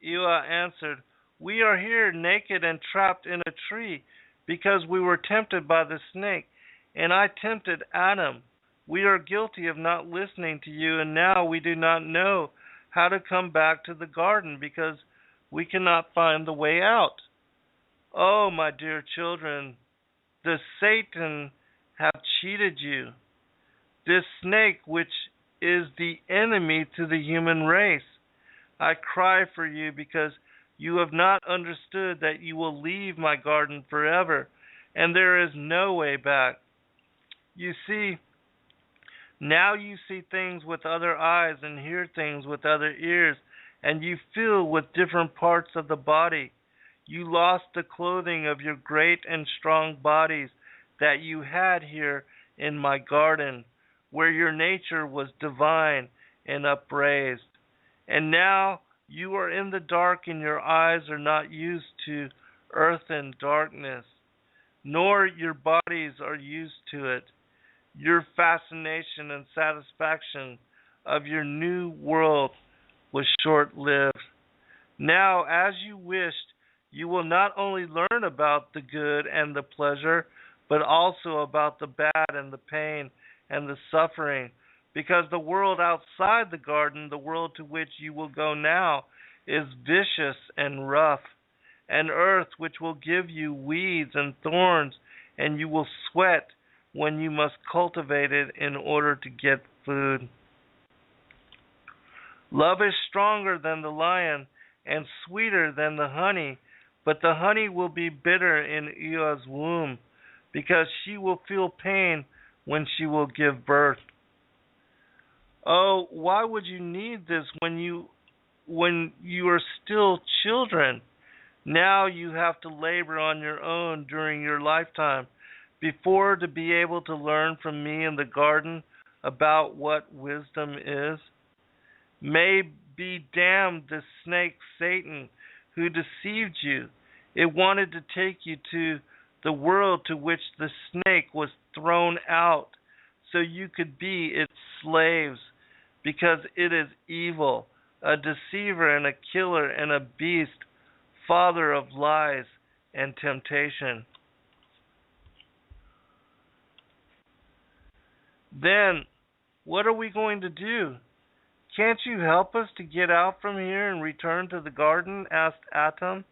Eva answered, we are here naked and trapped in a tree because we were tempted by the snake, and I tempted Atam. We are guilty of not listening to you, and now we do not know how to come back to the garden because we cannot find the way out. Oh, my dear children, the Satan have cheated you. This snake, which is the enemy to the human race. I cry for you because you have not understood that you will leave my garden forever, and there is no way back. You see, now you see things with other eyes and hear things with other ears, and you feel with different parts of the body. You lost the clothing of your great and strong bodies that you had here in my garden, where your nature was divine and upraised. And now you are in the dark, and your eyes are not used to earth and darkness, nor your bodies are used to it. Your fascination and satisfaction of your new world was short-lived. Now, as you wished, you will not only learn about the good and the pleasure, but also about the bad and the pain and the suffering, because the world outside the garden, the world to which you will go now, is vicious and rough, an earth which will give you weeds and thorns, and you will sweat when you must cultivate it in order to get food. Love is stronger than the lion and sweeter than the honey, but the honey will be bitter in Eva's womb, because she will feel pain when she will give birth. Oh, why would you need this when you are still children? Now you have to labor on your own during your lifetime, before to be able to learn from me in the garden about what wisdom is. May be damned the snake Satan who deceived you. It wanted to take you to the world to which the snake was thrown out, so you could be its slaves, because it is evil, a deceiver and a killer and a beast, father of lies and temptation. Then, what are we going to do? Can't you help us to get out from here and return to the garden? Asked Atam.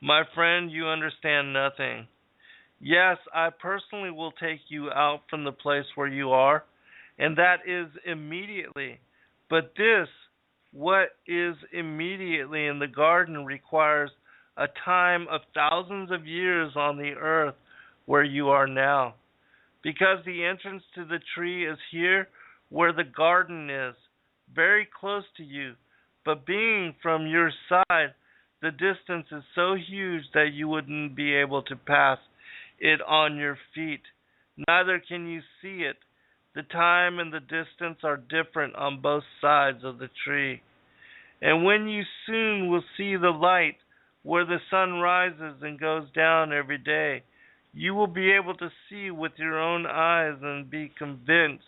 My friend, you understand nothing. Yes, I personally will take you out from the place where you are, and that is immediately. But this, what is immediately in the garden, requires a time of thousands of years on the earth where you are now. Because the entrance to the tree is here where the garden is, very close to you, but being from your side, the distance is so huge that you wouldn't be able to pass it on your feet. Neither can you see it. The time and the distance are different on both sides of the tree. And when you soon will see the light where the sun rises and goes down every day, you will be able to see with your own eyes and be convinced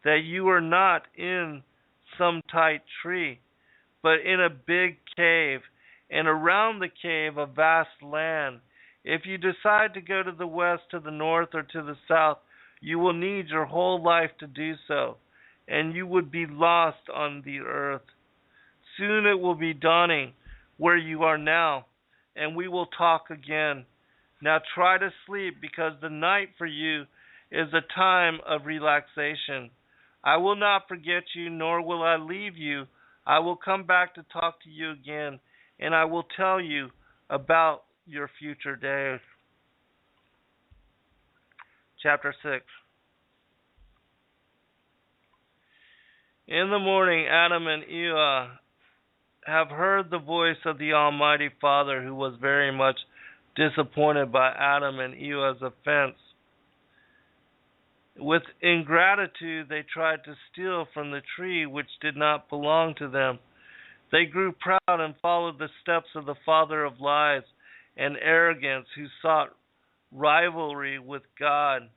that you are not in some tight tree, but in a big cave, and around the cave a vast land. If you decide to go to the west, to the north, or to the south, you will need your whole life to do so, and you would be lost on the earth. Soon it will be dawning where you are now, and we will talk again. Now try to sleep, because the night for you is a time of relaxation. I will not forget you, nor will I leave you. I will come back to talk to you again, and I will tell you about your future days. Chapter 6. In the morning, Atam and Eve have heard the voice of the Almighty Father, who was very much disappointed by Atam and Eve's offense. With ingratitude, they tried to steal from the tree which did not belong to them. They grew proud and followed the steps of the father of lies and arrogance, who sought rivalry with God.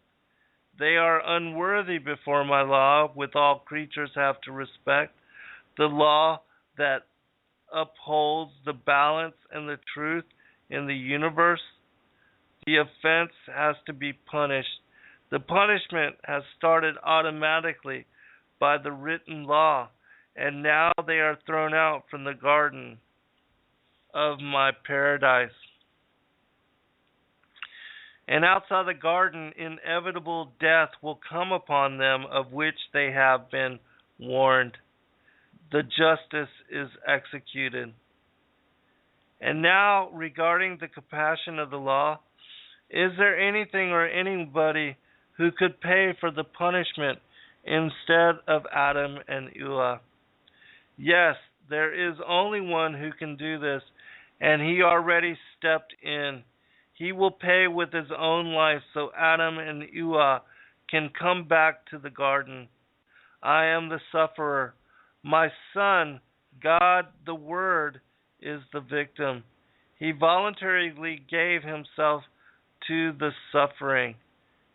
They are unworthy before my law, which all creatures have to respect, the law that upholds the balance and the truth in the universe. The offense has to be punished. The punishment has started automatically by the written law, and now they are thrown out from the garden of my paradise. And outside the garden, inevitable death will come upon them, of which they have been warned. The justice is executed. And now, regarding the compassion of the law, is there anything or anybody who could pay for the punishment instead of Atam and Eve? Yes, there is only one who can do this, and he already stepped in. He will pay with his own life so Atam and Eve can come back to the garden. I am the sufferer. My son, God the Word, is the victim. He voluntarily gave himself to the suffering.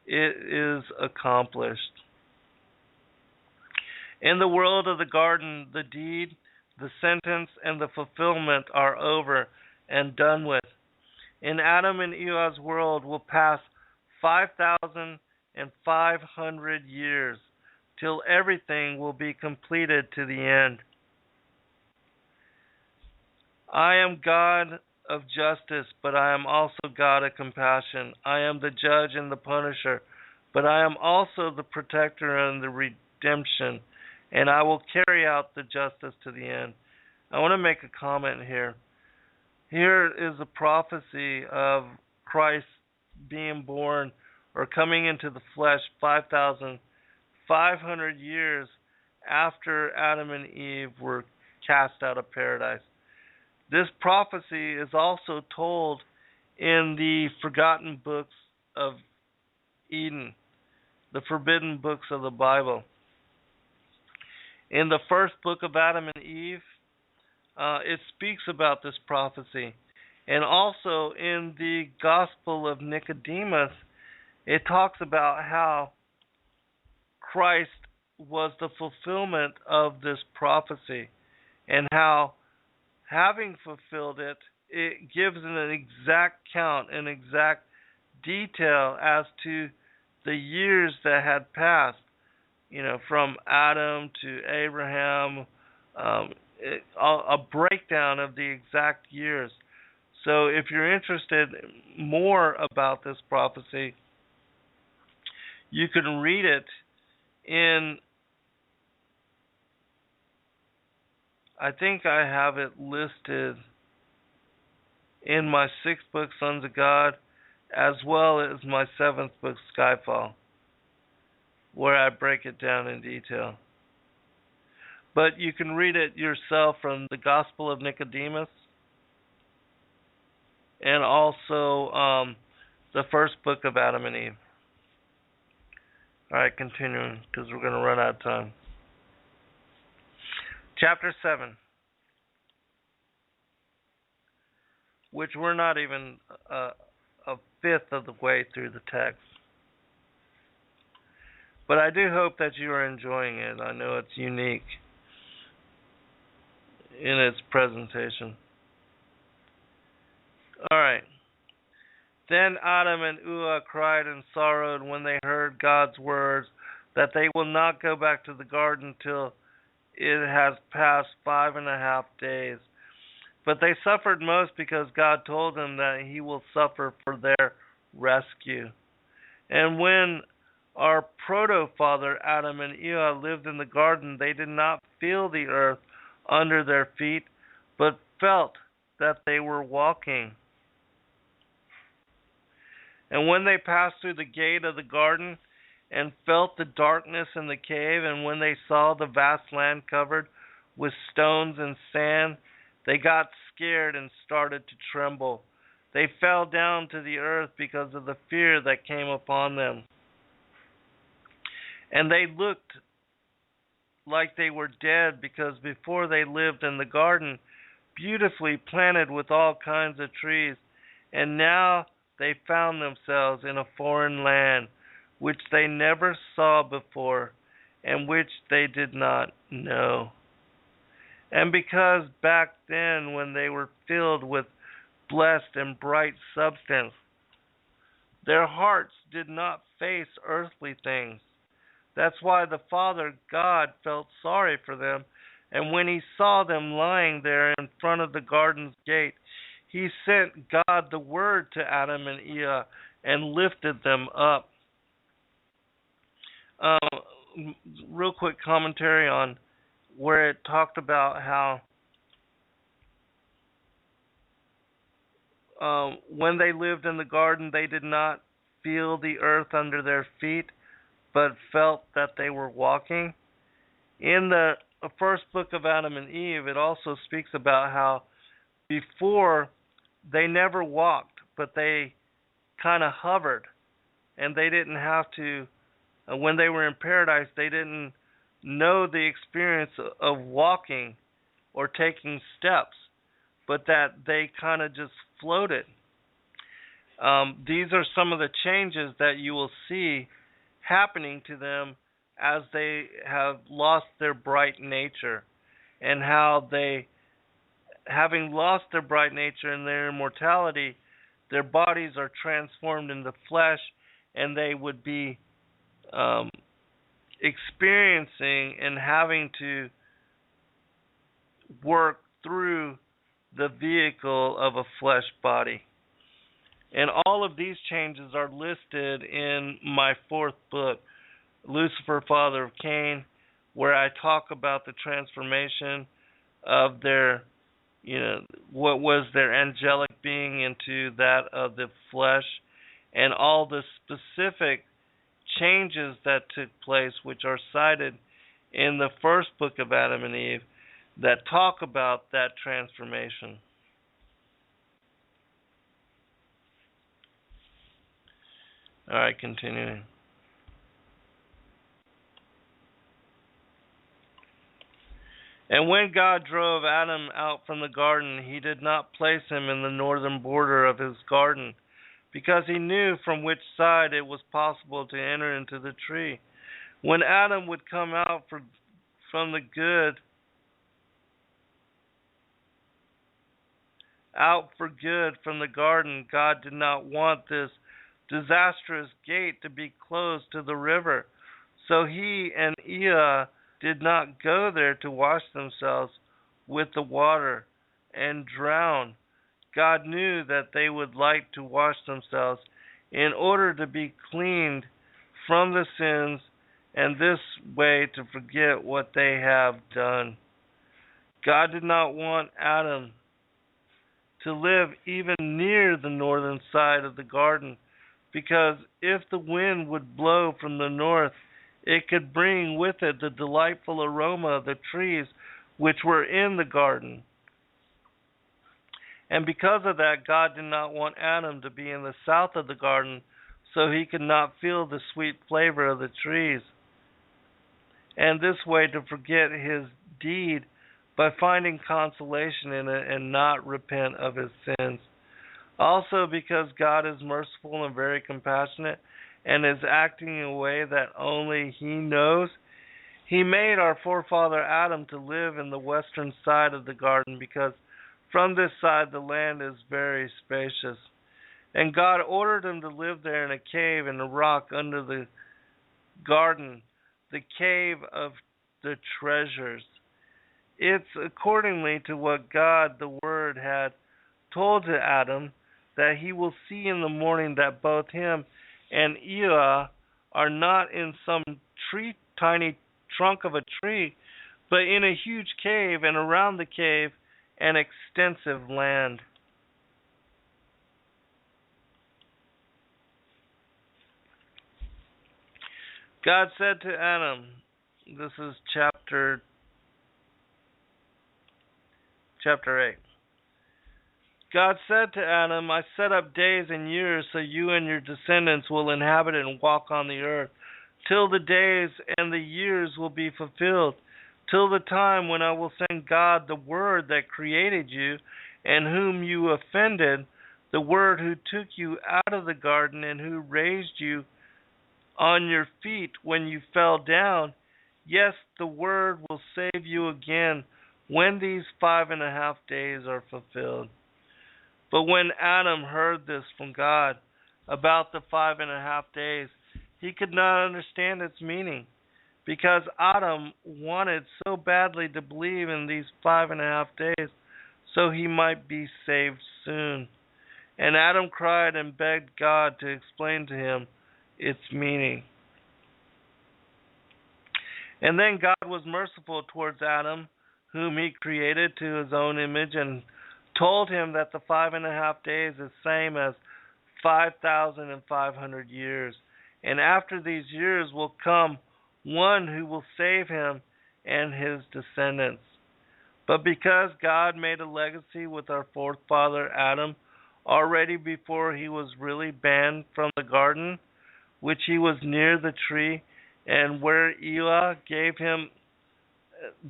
It is accomplished. In the world of the garden, the deed, the sentence, and the fulfillment are over and done with. In Atam and Eve's world will pass 5,500 years, till everything will be completed to the end. I am God of justice, but I am also God of compassion. I am the judge and the punisher, but I am also the protector and the redemption, and I will carry out the justice to the end. I want to make a comment here. Here is a prophecy of Christ being born or coming into the flesh 5,500 years after Adam and Eve were cast out of paradise. This prophecy is also told in the forgotten books of Eden, the forbidden books of the Bible. In the first book of Adam and Eve, it speaks about this prophecy. And also in the Gospel of Nicodemus, it talks about how Christ was the fulfillment of this prophecy, and how, having fulfilled it, it gives an exact count, an exact detail as to the years that had passed, from Adam to Abraham, a breakdown of the exact years. So if you're interested more about this prophecy, you can read it in, I think I have it listed in my 6th book, Sons of God, as well as my 7th book, Skyfall, where I break it down in detail. But you can read it yourself from the Gospel of Nicodemus, and also the first book of Adam and Eve. Alright, continuing, because we're going to run out of time. Chapter 7, which we're not even a fifth of the way through the text. But I do hope that you are enjoying it. I know it's unique in its presentation. Alright. Then Adam and Eve cried and sorrowed when they heard God's words, that they will not go back to the garden till it has passed 5.5 days. But they suffered most because God told them that He will suffer for their rescue. And when our proto-father Adam and Eve lived in the garden, they did not feel the earth under their feet, but felt that they were walking. And when they passed through the gate of the garden and felt the darkness in the cave, and when they saw the vast land covered with stones and sand, they got scared and started to tremble. They fell down to the earth because of the fear that came upon them. And they looked like they were dead, because before they lived in the garden, beautifully planted with all kinds of trees, and now they found themselves in a foreign land, which they never saw before, and which they did not know. And because back then, when they were filled with blessed and bright substance, their hearts did not face earthly things. That's why the Father God felt sorry for them, and when he saw them lying there in front of the garden's gate, he sent God the Word to Adam and Eve and lifted them up. Real quick commentary on where it talked about how when they lived in the garden, they did not feel the earth under their feet, but felt that they were walking. In the first book of Adam and Eve, it also speaks about how before they never walked, but they kind of hovered, and they didn't have to, when they were in paradise, they didn't know the experience of walking or taking steps, but that they kind of just floated. These are some of the changes that you will see happening to them as they have lost their bright nature, and how they, having lost their bright nature and their immortality, their bodies are transformed into flesh, and they would be experiencing and having to work through the vehicle of a flesh body. And all of these changes are listed in my fourth book, Lucifer, Father of Cain, where I talk about the transformation of their, what was their angelic being into that of the flesh, and all the specific changes that took place, which are cited in the first book of Adam and Eve, that talk about that transformation. All right, continuing. And when God drove Adam out from the garden, he did not place him in the northern border of his garden, because he knew from which side it was possible to enter into the tree. When Adam would come out from the garden, God did not want this disastrous gate to be closed to the river. So he and Eve did not go there to wash themselves with the water and drown. God knew that they would like to wash themselves in order to be cleaned from the sins, and this way to forget what they have done. God did not want Adam to live even near the northern side of the garden, because if the wind would blow from the north, it could bring with it the delightful aroma of the trees which were in the garden. And because of that, God did not want Adam to be in the south of the garden, so he could not feel the sweet flavor of the trees, and this way to forget his deed by finding consolation in it and not repent of his sins. Also, because God is merciful and very compassionate and is acting in a way that only he knows, he made our forefather Adam to live in the western side of the garden, because from this side the land is very spacious. And God ordered him to live there in a cave in a rock under the garden, the cave of the treasures. It's accordingly to what God the Word had told to Adam, that he will see in the morning that both him and Eve are not in some tiny trunk of a tree, but in a huge cave, and around the cave an extensive land. God said to Adam, this is chapter 8. God said to Adam, I set up days and years so you and your descendants will inhabit it and walk on the earth, till the days and the years will be fulfilled, till the time when I will send God, the Word that created you and whom you offended, the Word who took you out of the garden and who raised you on your feet when you fell down. Yes, the Word will save you again when these 5.5 days are fulfilled. But when Adam heard this from God about the 5.5 days, he could not understand its meaning, because Adam wanted so badly to believe in these 5.5 days so he might be saved soon. And Adam cried and begged God to explain to him its meaning. And then God was merciful towards Adam, whom he created to his own image, and told him that the 5.5 days is same as 5,500 years. And after these years will come one who will save him and his descendants. But because God made a legacy with our forefather Adam already before he was really banned from the garden, which he was near the tree, and where Elah gave him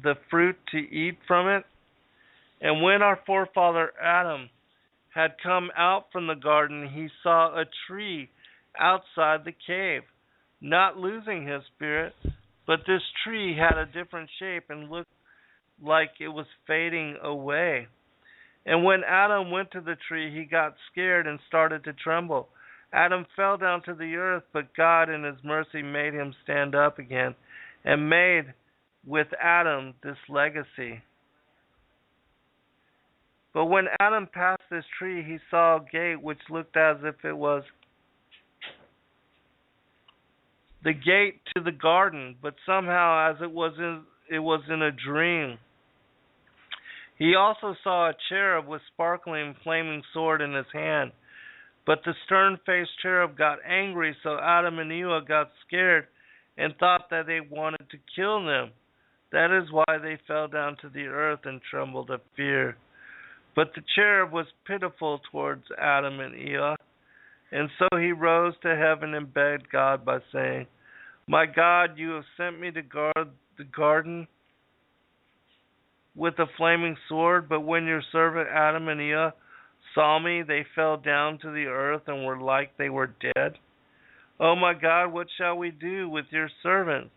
the fruit to eat from it, and when our forefather Adam had come out from the garden, he saw a tree outside the cave, not losing his spirit, but this tree had a different shape and looked like it was fading away. And when Adam went to the tree, he got scared and started to tremble. Adam fell down to the earth, but God in his mercy made him stand up again and made with Adam this legacy. But when Adam passed this tree, he saw a gate which looked as if it was the gate to the garden, but somehow as it was in a dream. He also saw a cherub with sparkling flaming sword in his hand. But the stern-faced cherub got angry, so Adam and Eve got scared and thought that they wanted to kill them. That is why they fell down to the earth and trembled of fear. But the cherub was pitiful towards Adam and Eve, and so he rose to heaven and begged God by saying, My God, you have sent me to guard the garden with a flaming sword, but when your servant Adam and Eve saw me, they fell down to the earth and were like they were dead. Oh my God, what shall we do with your servants?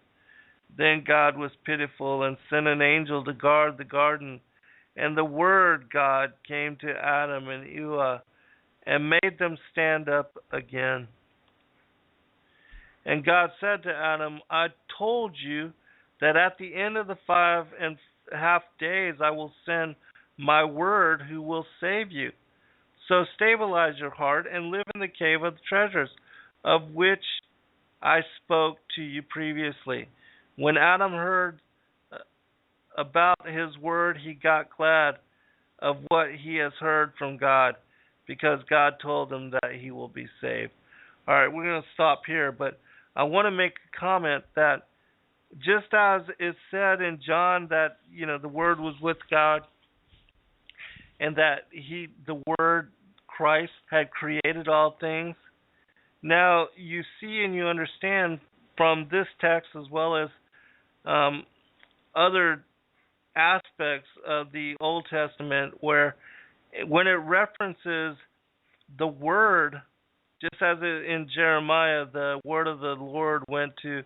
Then God was pitiful and sent an angel to guard the garden. And the word God came to Adam and Eve and made them stand up again. And God said to Adam, I told you that at the end of the 5.5 days I will send my word who will save you. So stabilize your heart and live in the cave of the treasures, of which I spoke to you previously. When Adam heard about his word, he got glad of what he has heard from God, because God told him that he will be saved. All right, we're going to stop here, but I want to make a comment that just as it said in John that, the Word was with God, and that the Word, Christ, had created all things. Now, you see and you understand from this text, as well as other aspects of the Old Testament, where when it references the Word, just as in Jeremiah, the word of the Lord went to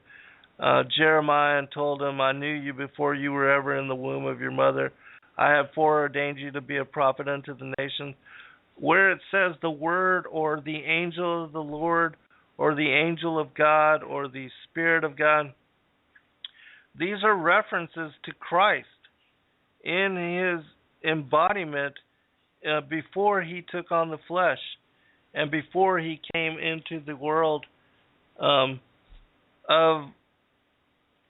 Jeremiah and told him, I knew you before you were ever in the womb of your mother. I have foreordained you to be a prophet unto the nations. Where it says the word or the angel of the Lord or the angel of God or the Spirit of God, these are references to Christ in his embodiment before he took on the flesh and before he came into the world of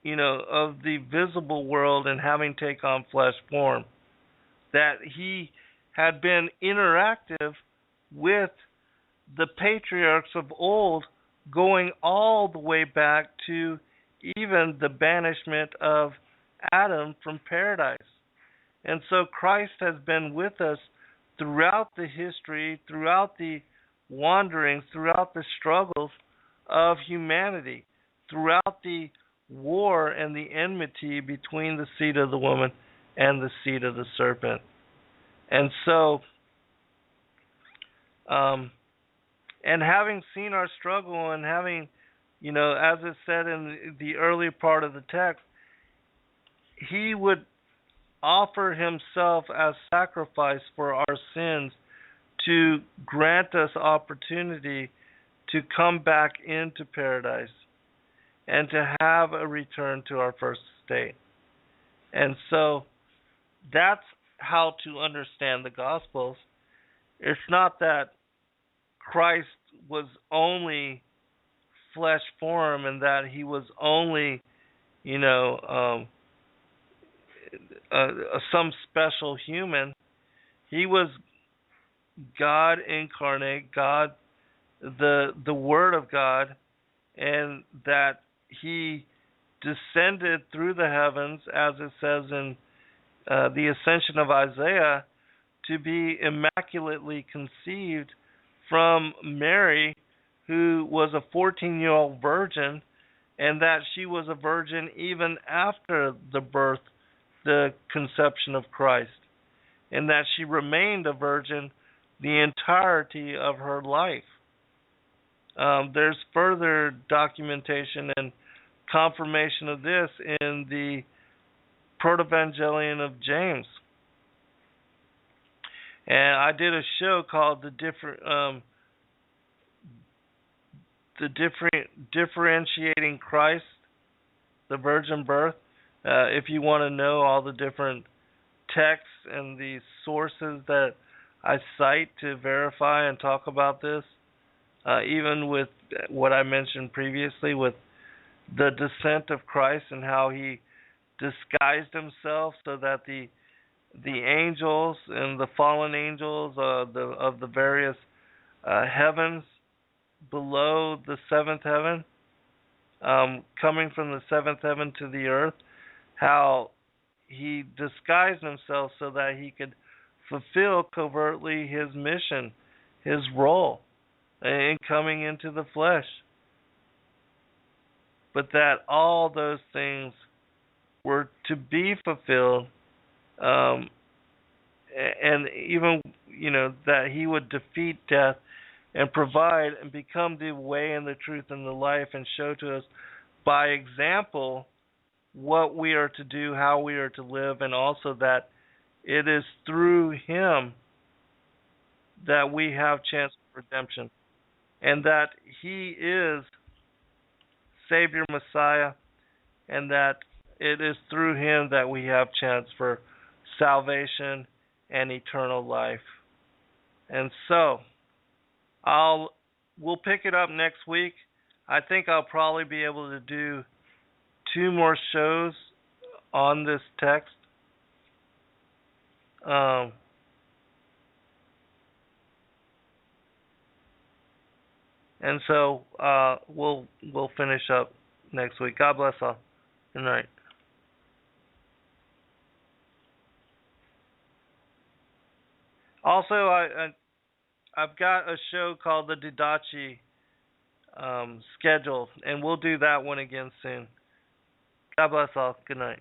of the visible world and having taken on flesh form, that he had been interactive with the patriarchs of old, going all the way back to even the banishment of Adam from paradise. And so Christ has been with us throughout the history, throughout the wanderings, throughout the struggles of humanity, throughout the war and the enmity between the seed of the woman and the seed of the serpent. And so, and having seen our struggle and having, as it said in the early part of the text, he would offer himself as sacrifice for our sins to grant us opportunity to come back into paradise and to have a return to our first state. And so that's how to understand the Gospels. It's not that Christ was only flesh form and that he was only, some special human. He was God incarnate, God, the Word of God, and that he descended through the heavens, as it says in the Ascension of Isaiah, to be immaculately conceived from Mary, who was a 14-year-old virgin, and that she was a virgin even after the birth, the conception of Christ, and that she remained a virgin the entirety of her life. There's further documentation and confirmation of this in the Protevangelion of James. And I did a show called Differentiating Christ, the Virgin Birth. If you want to know all the different texts and the sources that I cite to verify and talk about this, even with what I mentioned previously with the descent of Christ and how he disguised himself so that the angels and the fallen angels of the various heavens below the seventh heaven, coming from the seventh heaven to the earth, how he disguised himself so that he could fulfill covertly his mission, his role in coming into the flesh. But that all those things were to be fulfilled, and even, that he would defeat death and provide and become the way and the truth and the life, and show to us by example what we are to do, how we are to live, and also that it is through him that we have chance for redemption, and that he is Savior Messiah, and that it is through him that we have chance for salvation and eternal life. And so we'll pick it up next week. I think I'll probably be able to do 2 more shows on this text. And so we'll finish up next week. God bless all. Good night. Also, I've got a show called the Didache scheduled, and we'll do that one again soon. God bless all. Good night.